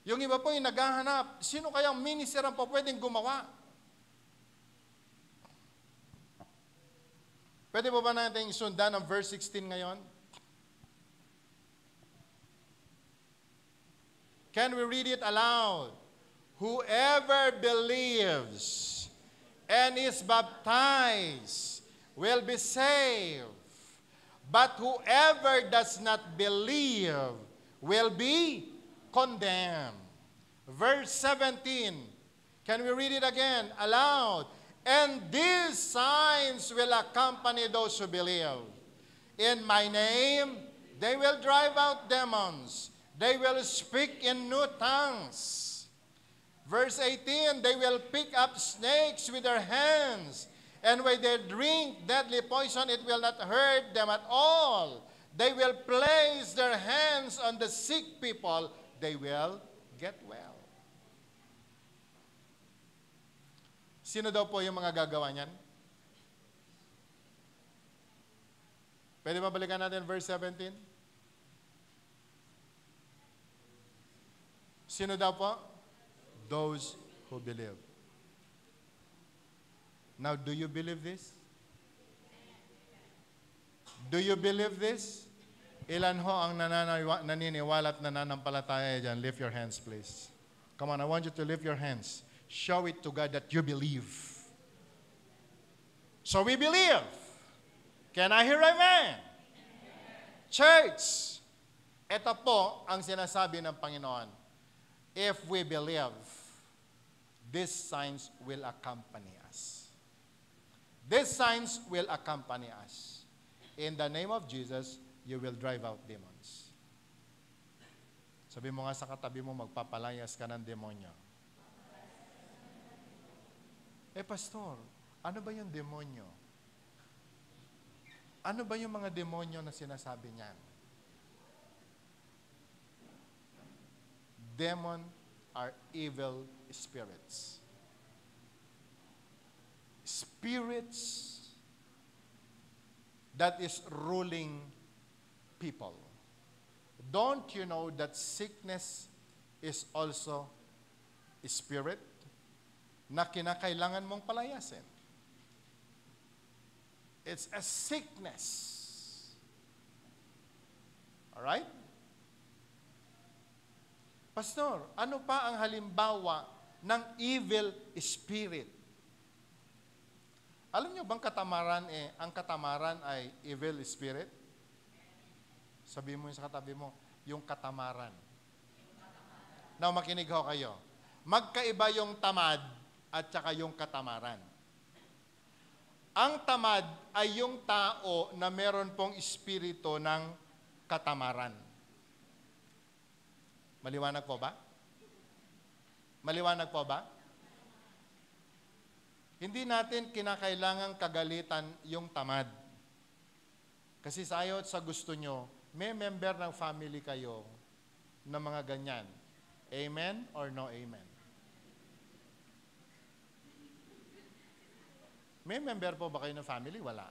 Yung iba po ay naghahanap. Sino kayang minister ang po pwedeng gumawa? Pwede po ba natin sundan ang verse 16 ngayon? Can we read it aloud? Whoever believes and is baptized will be saved. But whoever does not believe will be condemned. Verse 17. Can we read it again aloud? And these signs will accompany those who believe. In my name, they will drive out demons. They will speak in new tongues. Verse 18, they will pick up snakes with their hands. And when they drink deadly poison, it will not hurt them at all. They will place their hands on the sick people. They will get well. Sino daw po yung mga gagawa niyan? Pwede ba balikan natin verse 17? Sino daw po? Those who believe. Now, do you believe this? Do you believe this? Ilan ho ang naniniwala at nananampalataya dyan? Lift your hands, please. Come on, I want you to lift your hands. Show it to God that you believe. So we believe. Can I hear amen? Church, ito po ang sinasabi ng Panginoon. If we believe, these signs will accompany us. These signs will accompany us. In the name of Jesus, you will drive out demons. Sabi mo nga sa katabi mo, magpapalayas ka ng demonyo. Pastor, ano ba yung demonyo? Ano ba yung mga demonyo na sinasabi niyan? Demon are evil spirits. Spirits that is ruling people. Don't you know that sickness is also a spirit na kinakailangan mong palayasin? It's a sickness. Alright? Pastor, ano pa ang halimbawa ng evil spirit? Alam niyo bang katamaran ang katamaran ay evil spirit? Sabi mo sa katabi mo, yung katamaran. Now, makinig ho kayo. Magkaiba yung tamad at saka yung katamaran. Ang tamad ay yung tao na meron pong espiritu ng katamaran. Maliwanag po ba? Maliwanag po ba? Hindi natin kinakailangang kagalitan yung tamad. Kasi sa ayaw at sa gusto nyo, may member ng family kayo na mga ganyan. Amen or no amen? May member po ba kayo ng family? Wala.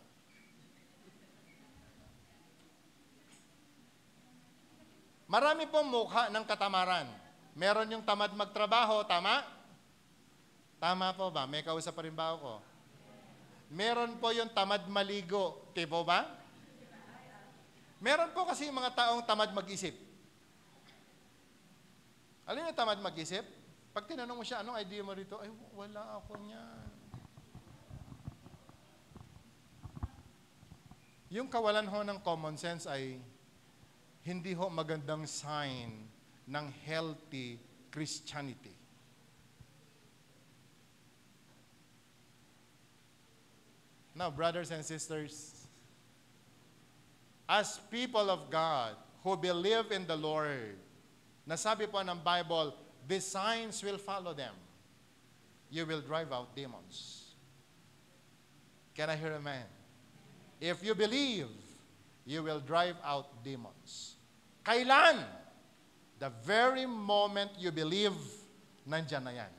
Marami pong mukha ng katamaran. Meron yung tamad magtrabaho, tama? Tama po ba? May kausap pa rin ba ako? Meron po yung tamad maligo. Tipo ba? Meron po kasi yung mga taong tamad mag-isip. Alam niyo tamad mag-isip? Pag tinanong mo siya, anong idea mo rito? Ay, wala ako niyan. Yung kawalan ho ng common sense ay hindi ho magandang sign ng healthy Christianity. Now, brothers and sisters, as people of God who believe in the Lord, nasabi po ng Bible, these signs will follow them. You will drive out demons. Can I hear amen? If you believe, you will drive out demons. Kailan? The very moment you believe, nandyan na yan.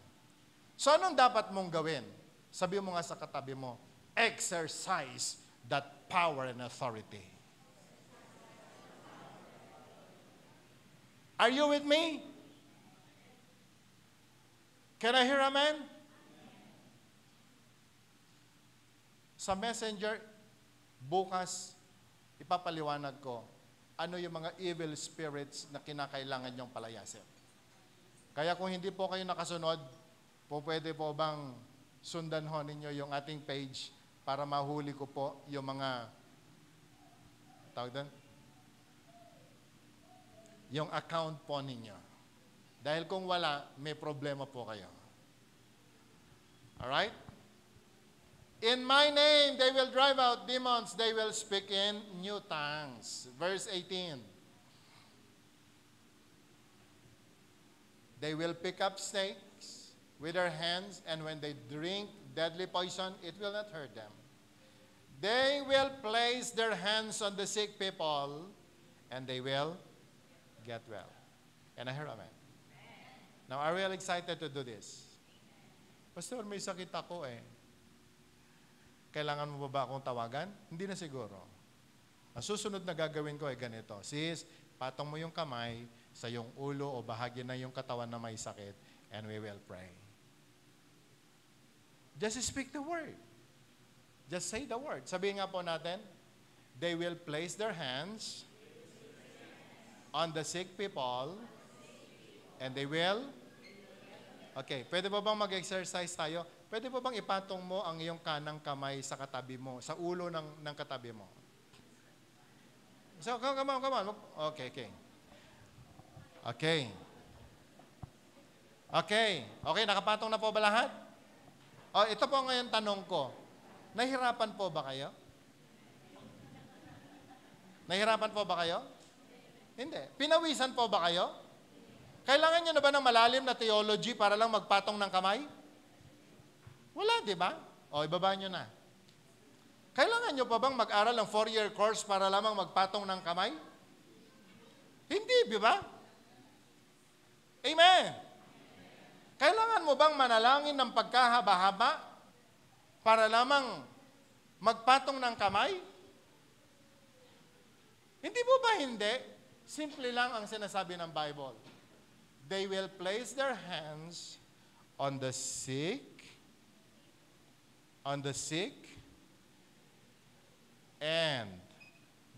So anong dapat mong gawin? Sabi mo nga sa katabi mo, exercise that power and authority. Are you with me? Can I hear amen? Sa messenger, bukas, ipapaliwanag ko ano yung mga evil spirits na kinakailangan nyong palayasin. Kaya kung hindi po kayo nakasunod, pwede po bang sundan ho ninyo yung ating page para mahuli ko po yung mga, tawag doon? Yung account po ninyo. Dahil kung wala, may problema po kayo. Alright? In my name, they will drive out demons. They will speak in new tongues. Verse 18. They will pick up snakes with their hands, and when they drink deadly poison, it will not hurt them. They will place their hands on the sick people, and they will get well. Can I hear amen? Now, are we all excited to do this? Pastor, may sakit ako eh. Kailangan mo ba akong tawagan? Hindi na siguro. Ang susunod na gagawin ko ay ganito. Sis, patong mo yung kamay sa yung ulo o bahagi na yung katawan na may sakit, and we will pray. Just speak the word. Just say the word. Sabihin nga po natin, they will place their hands on the sick people, and they will... Okay, pwede ba bang mag-exercise tayo? Pwede ba bang ipatong mo ang iyong kanang kamay sa katabi mo, sa ulo ng katabi mo? So, come on. Okay. Okay, nakapatong na po ba lahat? Oh, ito po ngayon tanong ko. Nahirapan po ba kayo? Nahirapan po ba kayo? Hindi. Pinawisan po ba kayo? Kailangan nyo na ba ng malalim na theology para lang magpatong ng kamay? Wala, di ba? O, ibaba nyo na. Kailangan nyo pa bang mag-aral ng 4-year course para lamang magpatong ng kamay? Hindi, di ba? Amen. Kailangan mo bang manalangin ng pagkahaba-haba para lamang magpatong ng kamay? Hindi mo ba hindi? Simple lang ang sinasabi ng Bible. They will place their hands on the sick, and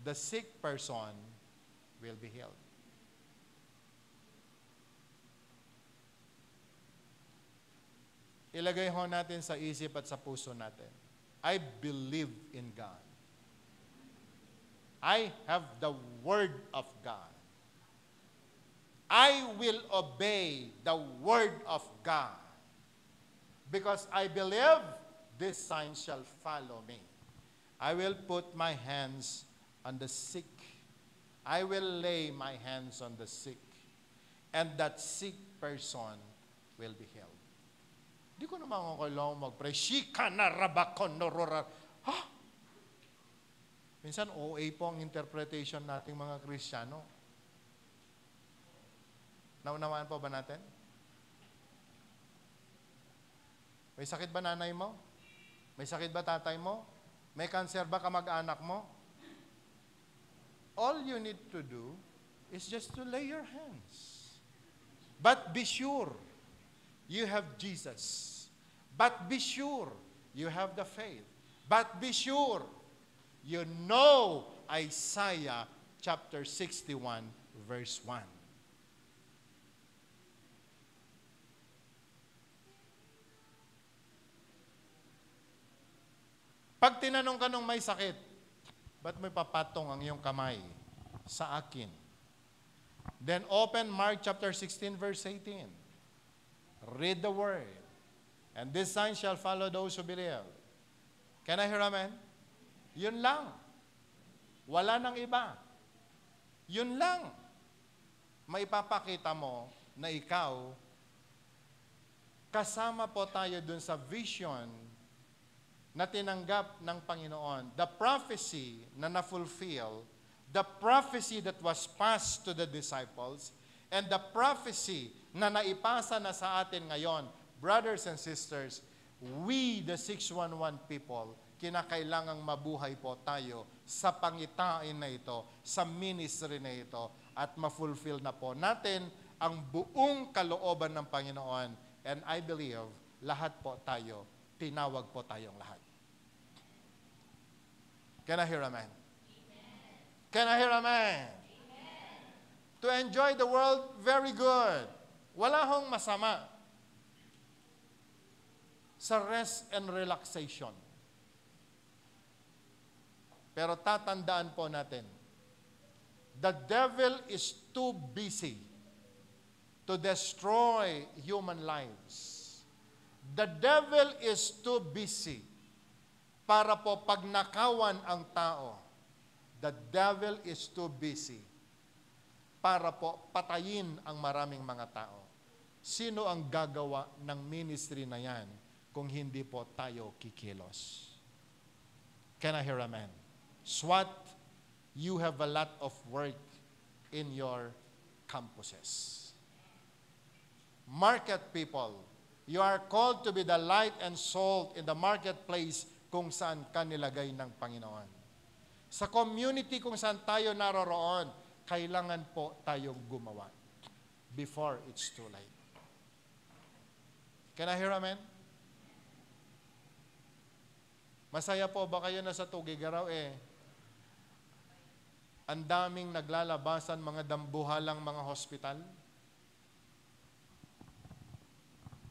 the sick person will be healed. Ilagay ho natin sa isip at sa puso natin. I believe in God. I have the Word of God. I will obey the Word of God. Because I believe this sign shall follow me. I will put my hands on the sick. I will lay my hands on the sick. And that sick person will be healed. Di ko naman kailangan mag-pray. Shika na rabakon norora. Ha? Minsan OA po ang interpretation nating mga Kristiyano. Naunawaan po ba natin? May sakit ba nanay mo? May sakit ba tatay mo? May cancer ba kamag-anak mo? All you need to do is just to lay your hands. But be sure you have Jesus. But be sure you have the faith. But be sure you know Isaiah chapter 61 verse 1. Pag tinanong ka nung may sakit, ba't may papatong ang iyong kamay sa akin? Then open Mark chapter 16 verse 18. Read the word. And this sign shall follow those who believe. Can I hear amen? Yun lang. Wala nang iba. Yun lang. Maipapakita mo na ikaw, kasama po tayo dun sa vision na tinanggap ng Panginoon. The prophecy na na-fulfill, the prophecy that was passed to the disciples, and the prophecy na naipasa na sa atin ngayon. Brothers and sisters, we the 611 people, kinakailangang mabuhay po tayo sa pangitain na ito, sa ministry na ito, at ma-fulfill na po natin ang buong kalooban ng Panginoon. And I believe, lahat po tayo, tinawag po tayong lahat. Can I hear amen? Can I hear amen? To enjoy the world, very good. Wala hong masama sa rest and relaxation. Pero tatandaan po natin, the devil is too busy to destroy human lives. The devil is too busy para po pagnakawan ang tao. The devil is too busy para po patayin ang maraming mga tao. Sino ang gagawa ng ministry na yan kung hindi po tayo kikilos? Can I hear amen? SWAT, you have a lot of work in your campuses. Market people, you are called to be the light and salt in the marketplace kung saan ka nilagay ng Panginoon. Sa community kung saan tayo naroroon, kailangan po tayong gumawa before it's too late. Can I hear amen? Masaya po ba kayo na sa Tugigaraw ang daming naglalabasan mga dambuhalang mga hospital?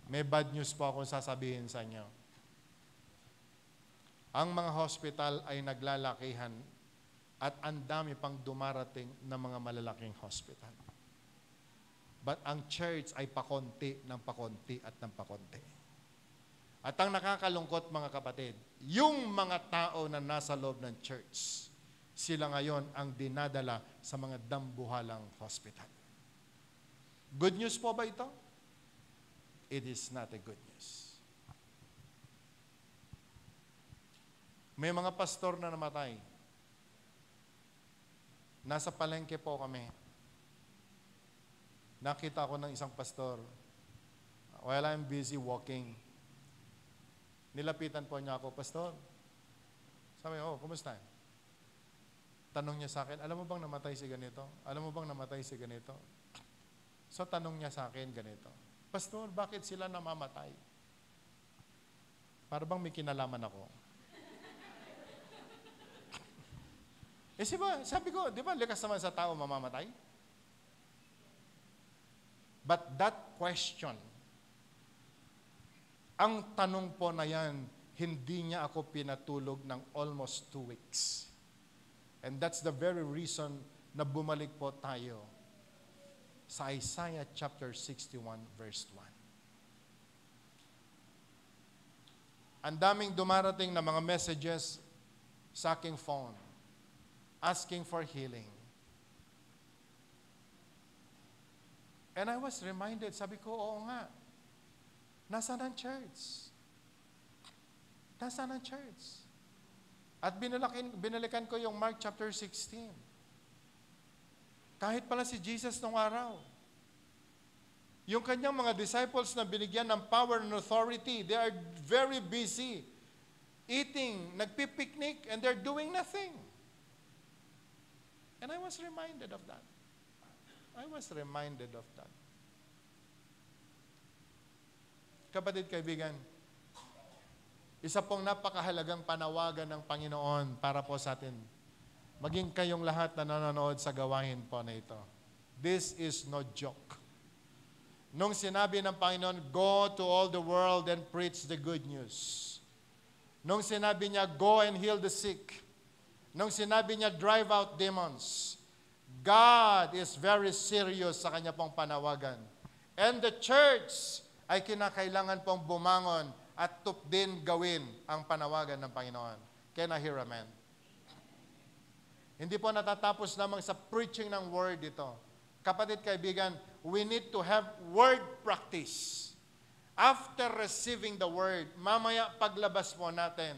May bad news po akong sasabihin sa inyo. Ang mga hospital ay naglalakihan at ang dami pang dumarating na mga malalaking hospital. But ang church ay pakonti ng pakonti at ng pakonti. At ang nakakalungkot mga kapatid, yung mga tao na nasa loob ng church, sila ngayon ang dinadala sa mga dambuhalang hospital. Good news po ba ito? It is not a good news. May mga pastor na namatay. Nasa palengke po kami. Nakita ko ng isang pastor. While I'm busy walking, nilapitan po niya ako, Pastor. Sabi, kumusta? Tanong niya sa akin, alam mo bang namatay si ganito? Alam mo bang namatay si ganito? So tanong niya sa akin ganito, Pastor, bakit sila namamatay? Para bang may kinalaman ako? Sabi ko, di ba likas naman sa tao mamamatay? But that question, ang tanong po na yan, hindi niya ako pinatulog ng almost 2 weeks. And that's the very reason na bumalik po tayo sa Isaiah chapter 61 verse 1. Ang daming dumarating na mga messages sa aking phone asking for healing. And I was reminded, sabi ko, oo nga, nasaan ang church? Nasaan ang church? At binalikan ko yung Mark chapter 16. Kahit pala si Jesus nung araw, yung kanyang mga disciples na binigyan ng power and authority, they are very busy eating, nagpipiknik, and they're doing nothing. And I was reminded of that. Kapatid, kaibigan, isa pong napakahalagang panawagan ng Panginoon para po sa atin. Maging kayong lahat na nanonood sa gawain po na ito. This is no joke. Nung sinabi ng Panginoon, go to all the world and preach the good news. Nung sinabi niya, go and heal the sick. Nung sinabi niya, drive out demons. God is very serious sa kanya pong panawagan. And the church ay kinakailangan pong bumangon at din gawin ang panawagan ng Panginoon. Can I hear amen? Hindi po natatapos lamang sa preaching ng word ito. Kapatid, kaibigan, we need to have word practice. After receiving the word, mamaya paglabas po natin,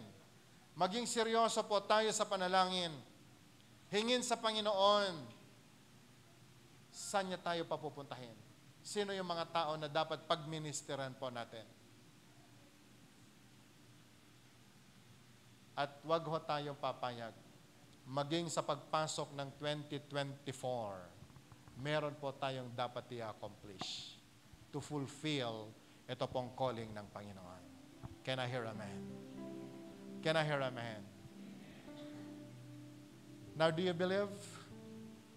maging seryoso po tayo sa panalangin. Hingin sa Panginoon, saan niya tayo papupuntahin? Sino yung mga tao na dapat pagministeran po natin? At wag ho tayong papayag. Maging sa pagpasok ng 2024, meron po tayong dapat i-accomplish to fulfill ito pong calling ng Panginoon. Can I hear amen? Can I hear amen? Now, do you believe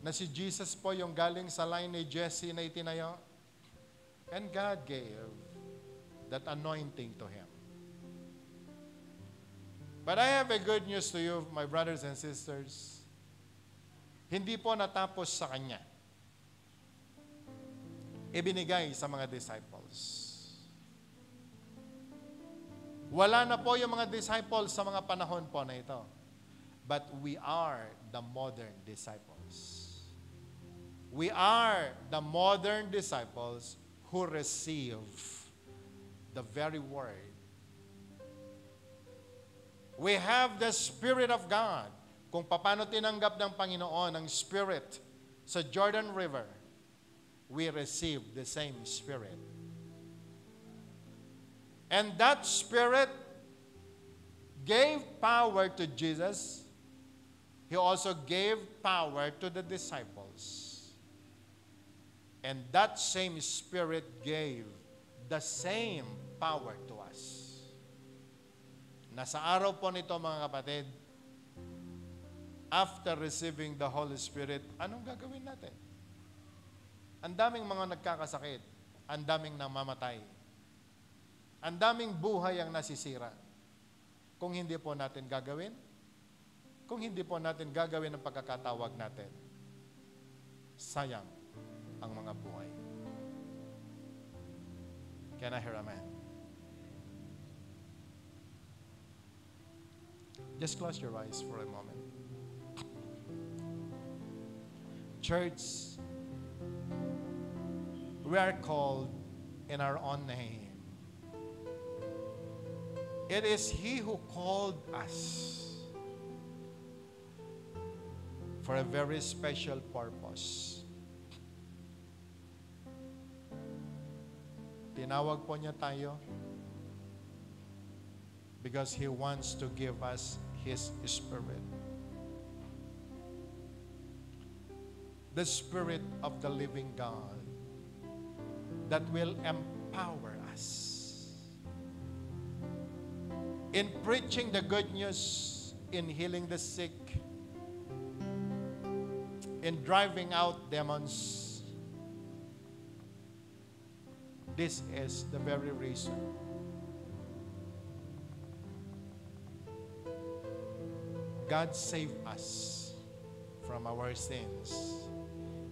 na si Jesus po yung galing sa line ni Jesse na itinayo? And God gave that anointing to him. But I have a good news to you, my brothers and sisters. Hindi po natapos sa kanya. Ibinigay sa mga disciples. Wala na po yung mga disciples sa mga panahon po na ito. But we are the modern disciples. We are the modern disciples who receive the very word. We have the Spirit of God. Kung paano tinanggap ng Panginoon ang Spirit sa Jordan River, we receive the same Spirit. And that Spirit gave power to Jesus. He also gave power to the disciples. And that same Spirit gave the same power to us. Nasa araw po nito mga kapatid, after receiving the Holy Spirit, anong gagawin natin? Ang daming mga nagkakasakit, ang daming namamatay, ang daming buhay ang nasisira. Kung hindi po natin gagawin, kung hindi po natin gagawin ang pagkakatawag natin, sayang ang mga buhay. Can I hear amen? Just close your eyes for a moment. Church, we are called in our own name. It is He who called us for a very special purpose. Tinawag po niya tayo because He wants to give us His Spirit. The Spirit of the living God that will empower us in preaching the good news, in healing the sick, in driving out demons. This is the very reason God saved us from our sins.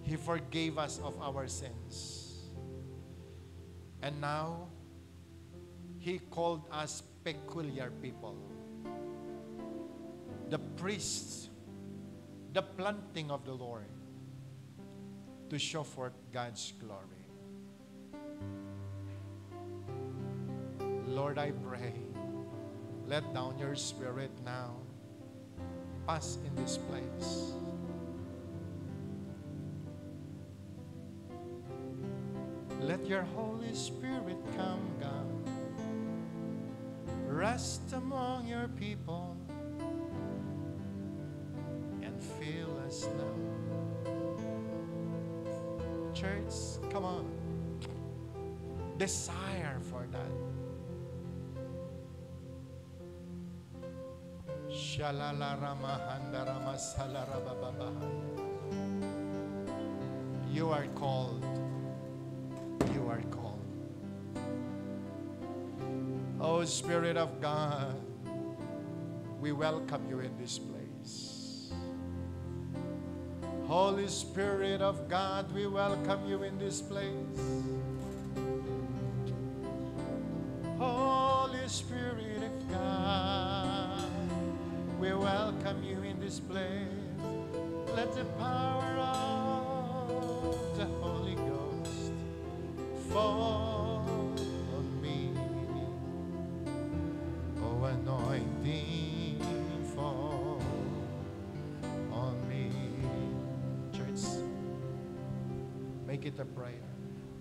He forgave us of our sins. And now, He called us peculiar people. The priests, the planting of the Lord, to show forth God's glory. Lord, I pray, let down your Spirit now. Pass in this place. Let your Holy Spirit come, God. Rest among your people and fill us now. Church, come on. Desire for that. You are called. You are called. Oh, Spirit of God, we welcome you in this place. Holy Spirit of God, we welcome you in this place. Holy Spirit of God, we welcome you in this place. Let the power of the Holy Ghost fall on me. Oh, anointing fall on me. Church, make it a prayer.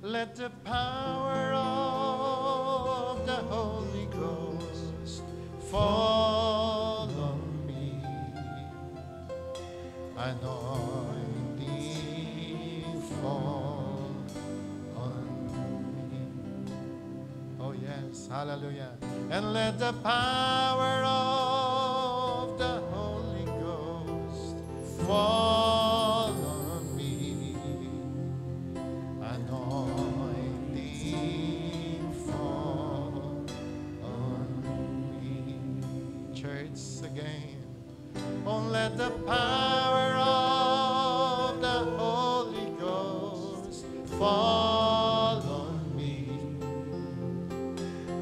Let the power of the Holy Ghost fall on me. Anointing fall on me. Oh yes, hallelujah. And let the power of the Holy Ghost fall on me. Anointing fall on me. Church, again. Oh, let the power of the Holy Ghost fall on me.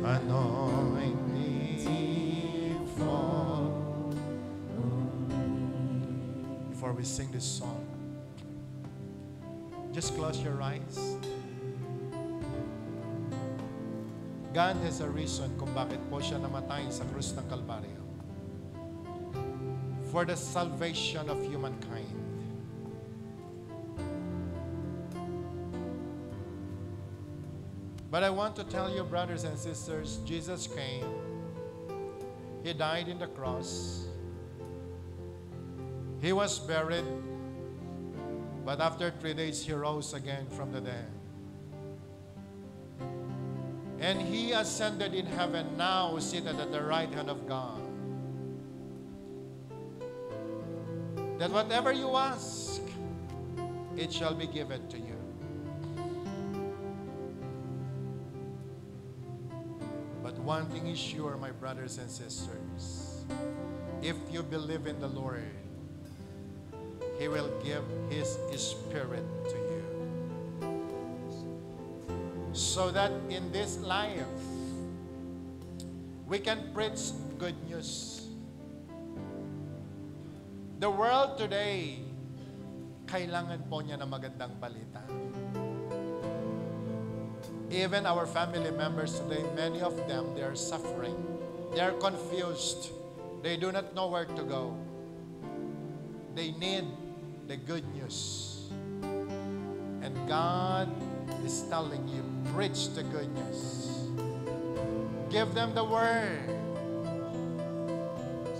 Anointing this song. Just close your eyes. God has a reason kung bakit po siya namatay sa krus ng Kalbaryo. For the salvation of humankind. But I want to tell you, brothers and sisters, Jesus came. He died in the cross. He was buried. But after 3 days, He rose again from the dead. And He ascended in heaven, now seated at the right hand of God. That whatever you ask, it shall be given to you. But one thing is sure, my brothers and sisters, if you believe in the Lord, He will give His Spirit to you. So that in this life, we can preach good news. The world today, kailangan po niya ng magandang balita. Even our family members today, many of them, they are suffering. They are confused. They do not know where to go. They need the good news. And God is telling you, preach the good news. Give them the word.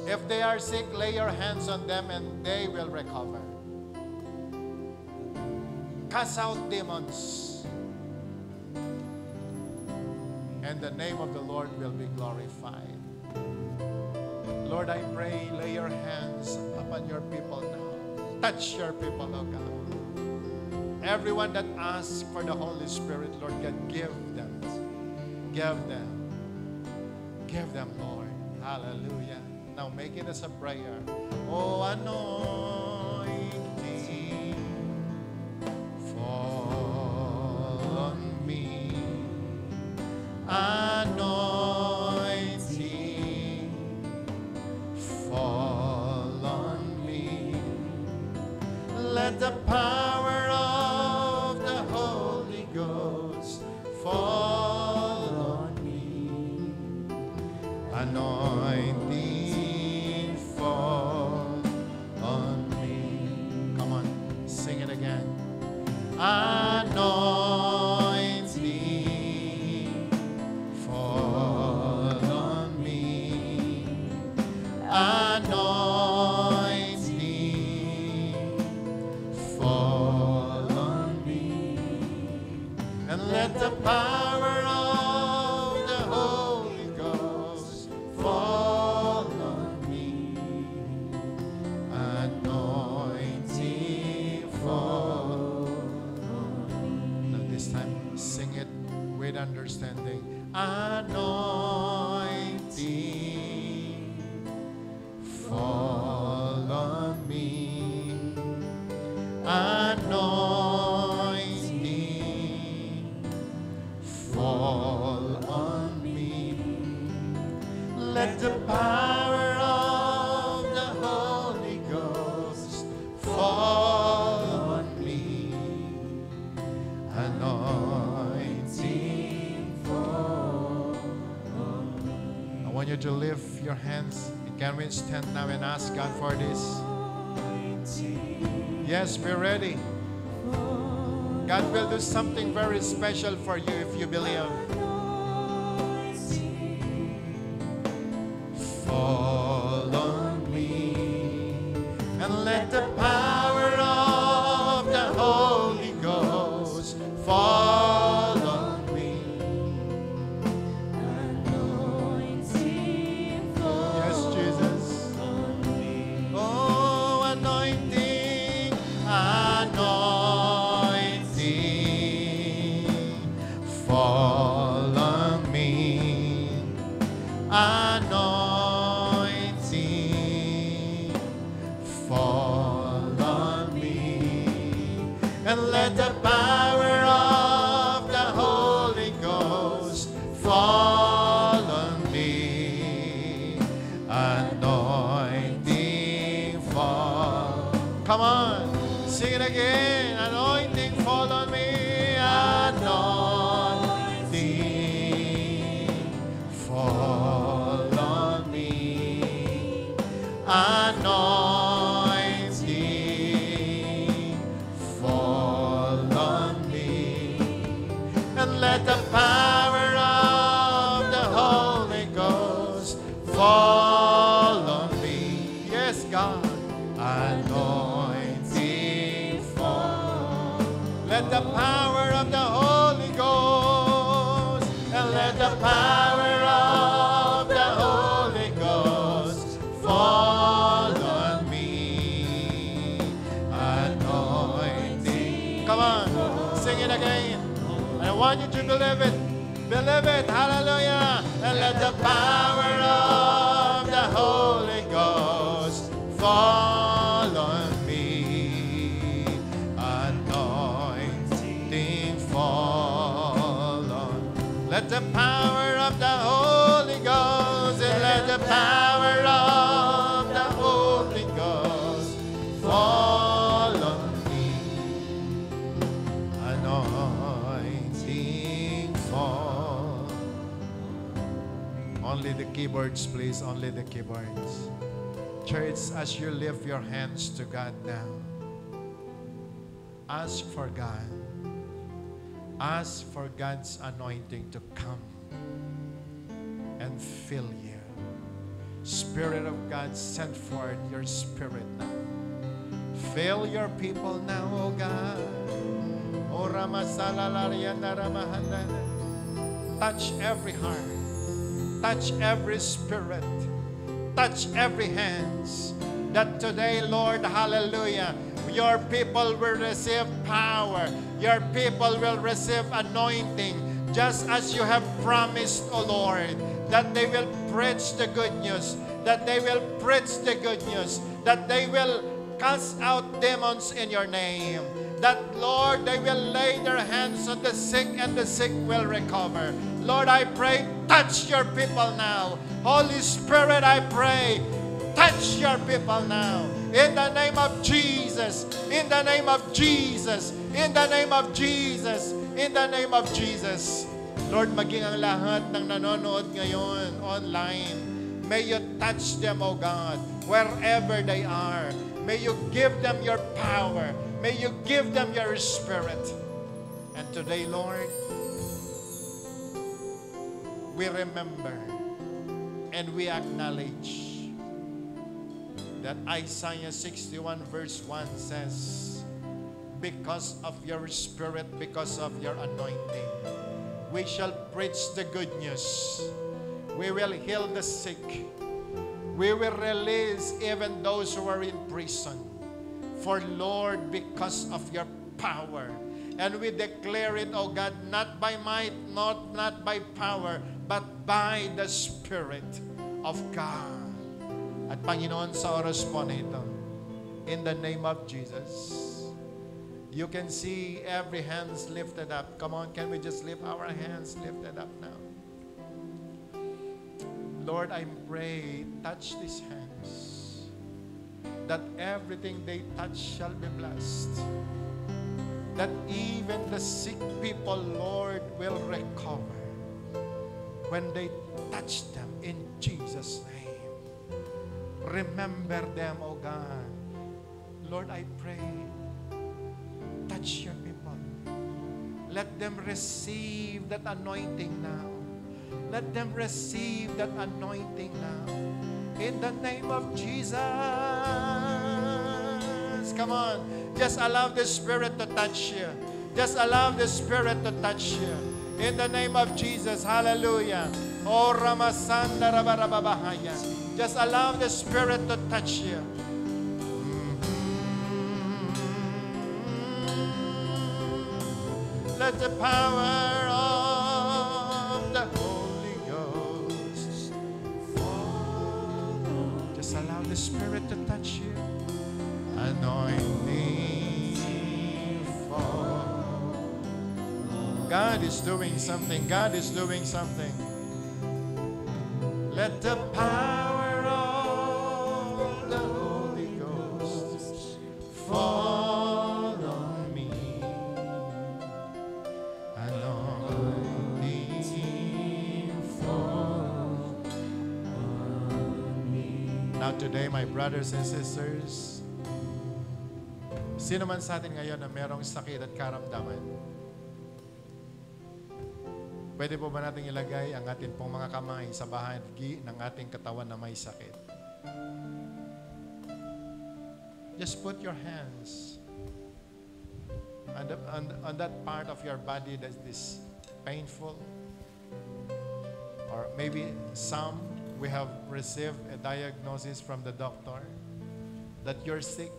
If they are sick, lay your hands on them and they will recover. Cast out demons. And the name of the Lord will be glorified. Lord, I pray, lay your hands upon your people now. Touch your people, oh God. Everyone that asks for the Holy Spirit, Lord God, give them. Give them. Give them, Lord. Hallelujah. Now make it as a prayer. Oh, anointing, fall on me. Anointing, fall on me. Let the power of the Holy Ghost fall on me. Anointing, fall on me. Come on, sing it again. Anointing, fall on me. Anointing, fall on me. And let the power of the Holy Ghost fall on me. Anointing, fall on me. Now this time, sing it with understanding. Anointing, fall on me. Anointing, fall on me. Let the power of the Holy Ghost fall on me. Anointing, fall on me. I want you to lift your hands. Can we stand now and ask God for this? Yes, be ready. God will do something very special for you if you believe. Fall on me and let the power of the Holy Ghost fall on me. Yes, Jesus. Oh, anointing, anointing, fall on me. Anointing, fall on me. And let the power of the Holy Ghost fall on me. Anointing, fall. Come on. Let the power of the Holy Ghost, and let the power of the Holy Ghost fall on me. Anointing. Come on, sing it again. I want you to believe it. Believe it. Hallelujah. And let the power of the Holy Ghost fall on me. Anointing fall on. Let the power of the Holy Ghost, and let the power of the Holy Ghost fall on me. Anointing fall. Only the keyboards, please. Only the keyboards. Church, as you lift your hands to God now, ask for God. Ask for God's anointing to come and fill you. Spirit of God, send forth your spirit now. Fill your people now, O God. O Ramasalalariana Ramahandana. Touch every heart. Touch every spirit. Touch every hands. That today, Lord, hallelujah, your people will receive power. Your people will receive anointing, just as you have promised, O Lord, that they will preach the good news, that they will preach the good news, that they will cast out demons in your name, that, Lord, they will lay their hands on the sick and the sick will recover. Lord, I pray, touch your people now. Holy Spirit, I pray, touch your people now. In the name of Jesus, in the name of Jesus, in the name of Jesus, in the name of Jesus. Lord, maging ang lahat ng nanonood ngayon online, may you touch them, O God, wherever they are. May you give them your power. May you give them your spirit. And today, Lord, we remember and we acknowledge that Isaiah 61 verse 1 says, because of your spirit, because of your anointing, we shall preach the good news. We will heal the sick. We will release even those who are in prison. For Lord, because of your power. And we declare it, O God, not by might, not by power, but by the Spirit of God. At Panginoon, sa oras po na ito, in the name of Jesus, you can see every hands lifted up. Come on, can we just lift our hands lifted up now? Lord, I pray, touch these hands, that everything they touch shall be blessed. That even the sick people, Lord, will recover when they touch them in Jesus' name. Remember them, O God. Lord, I pray, touch your people. Let them receive that anointing now. Let them receive that anointing now. In the name of Jesus. Come on. Just allow the Spirit to touch you. Just allow the Spirit to touch you. In the name of Jesus. Hallelujah. Oh, Ramasanda Rabarabahaya. Just allow the Spirit to touch you. Let the power of the Holy Ghost fall. Just allow the Spirit to touch you. Anointing fall. God is doing something. God is doing something. Let the power of the Holy Ghost fall on me. Anointing fall on me. Now today, my brothers and sisters, sino man sa atin ngayon na merong sakit at karamdaman, pwede po ba natin ilagay ang ating pong mga kamay sa bahagi ng ating katawan na may sakit? Just put your hands on that part of your body that is painful. Or maybe some, we have received a diagnosis from the doctor that you're sick.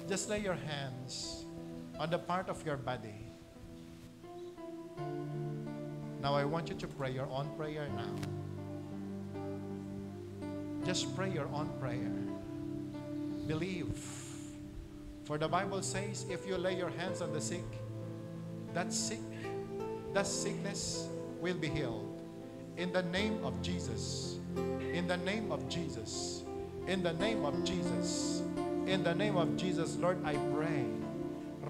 Just lay your hands on the part of your body. Now I want you to pray your own prayer now. Just pray your own prayer. Believe. For the Bible says, if you lay your hands on the sick, that sickness will be healed. In the name of Jesus. In the name of Jesus. In the name of Jesus. In the name of Jesus, Lord, I pray.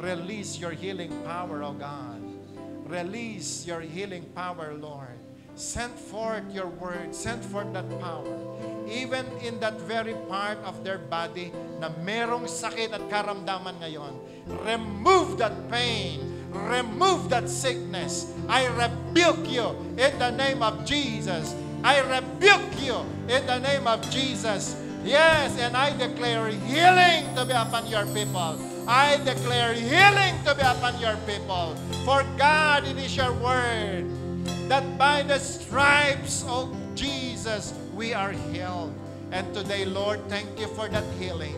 Release your healing power, O God. Release your healing power, Lord. Send forth your word. Send forth that power. Even in that very part of their body na merong sakit at karamdaman ngayon, remove that pain. Remove that sickness. I rebuke you in the name of Jesus. I rebuke you in the name of Jesus. Yes, and I declare healing to be upon your people. I declare healing to be upon your people. For God, it is your word that by the stripes of Jesus, we are healed. And today, Lord, thank you for that healing.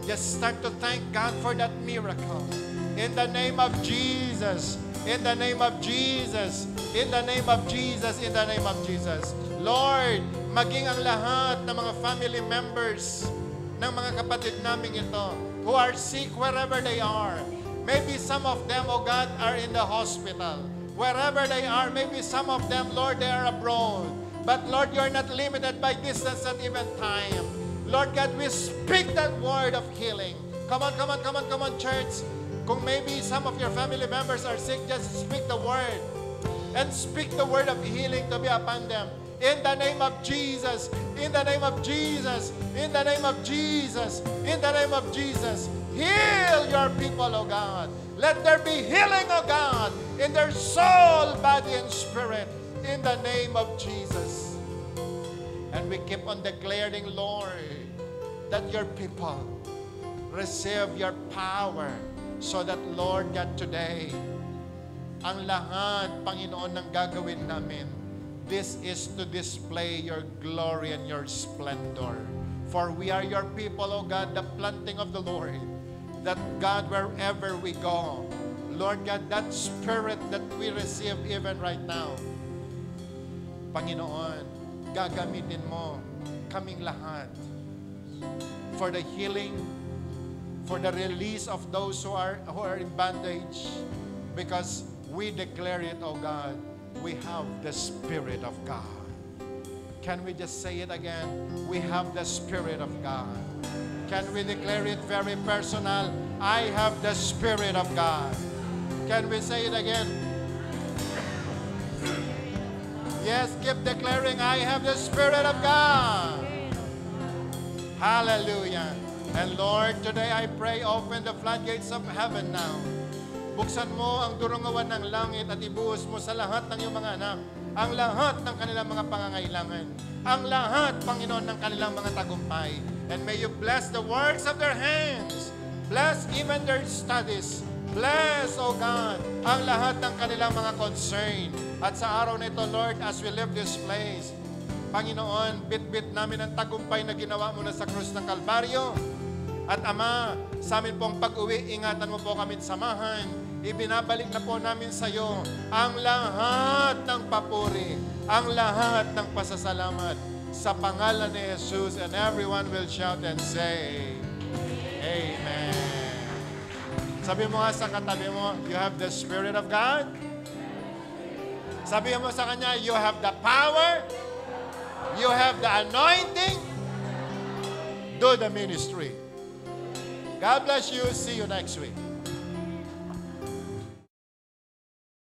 Just start to thank God for that miracle. In the name of Jesus. In the name of Jesus. In the name of Jesus. In the name of Jesus. Lord, maging ang lahat ng mga family members ng mga kapatid namin ito who are sick wherever they are. Maybe some of them, oh God, are in the hospital. Wherever they are, maybe some of them, Lord, they are abroad. But Lord, you're not limited by distance and even time. Lord God, we speak that word of healing. Come on, come on, come on, come on, church. Kung maybe some of your family members are sick, just speak the word. And speak the word of healing to be upon them. In the name of Jesus. In the name of Jesus. In the name of Jesus. In the name of Jesus. Heal your people, O God. Let there be healing, O God, in their soul, body, and spirit. In the name of Jesus. And we keep on declaring, Lord, that your people receive your power so that, Lord God, today, ang lahat, Panginoon, ng gagawin namin, this is to display your glory and your splendor. For we are your people, O God, the planting of the Lord. That God, wherever we go, Lord God, that spirit that we receive even right now, Panginoon, gagamitin mo kaming lahat for the healing, for the release of those who are in bondage, because we declare it, oh God, we have the Spirit of God. Can we just say it again? We have the Spirit of God. Can we declare it very personal? I have the Spirit of God. Can we say it again? Yes, keep declaring, I have the Spirit of God. Hallelujah. And Lord, today I pray, open the floodgates of heaven now. Buksan mo ang durungawan ng langit at ibuhos mo sa lahat ng iyong mga anak ang lahat ng kanilang mga pangangailangan. Ang lahat, Panginoon, ng kanilang mga tagumpay. And may you bless the works of their hands. Bless even their studies. Bless, O God, ang lahat ng kanilang mga concern. At sa araw na ito, Lord, as we leave this place, Panginoon, bit-bit namin ang tagumpay na ginawa mo na sa krus ng Kalbaryo. At Ama, sa amin pong pag-uwi, ingatan mo po kami samahan. Ibinabalik na po namin sa iyo ang lahat ng papuri, ang lahat ng pasasalamat sa pangalan ni Jesus. And everyone will shout and say, Amen. Sabi mo nga sa katabi mo, you have the Spirit of God. Sabi mo sa kanya, you have the power. You have the anointing. Do the ministry. God bless you. See you next week.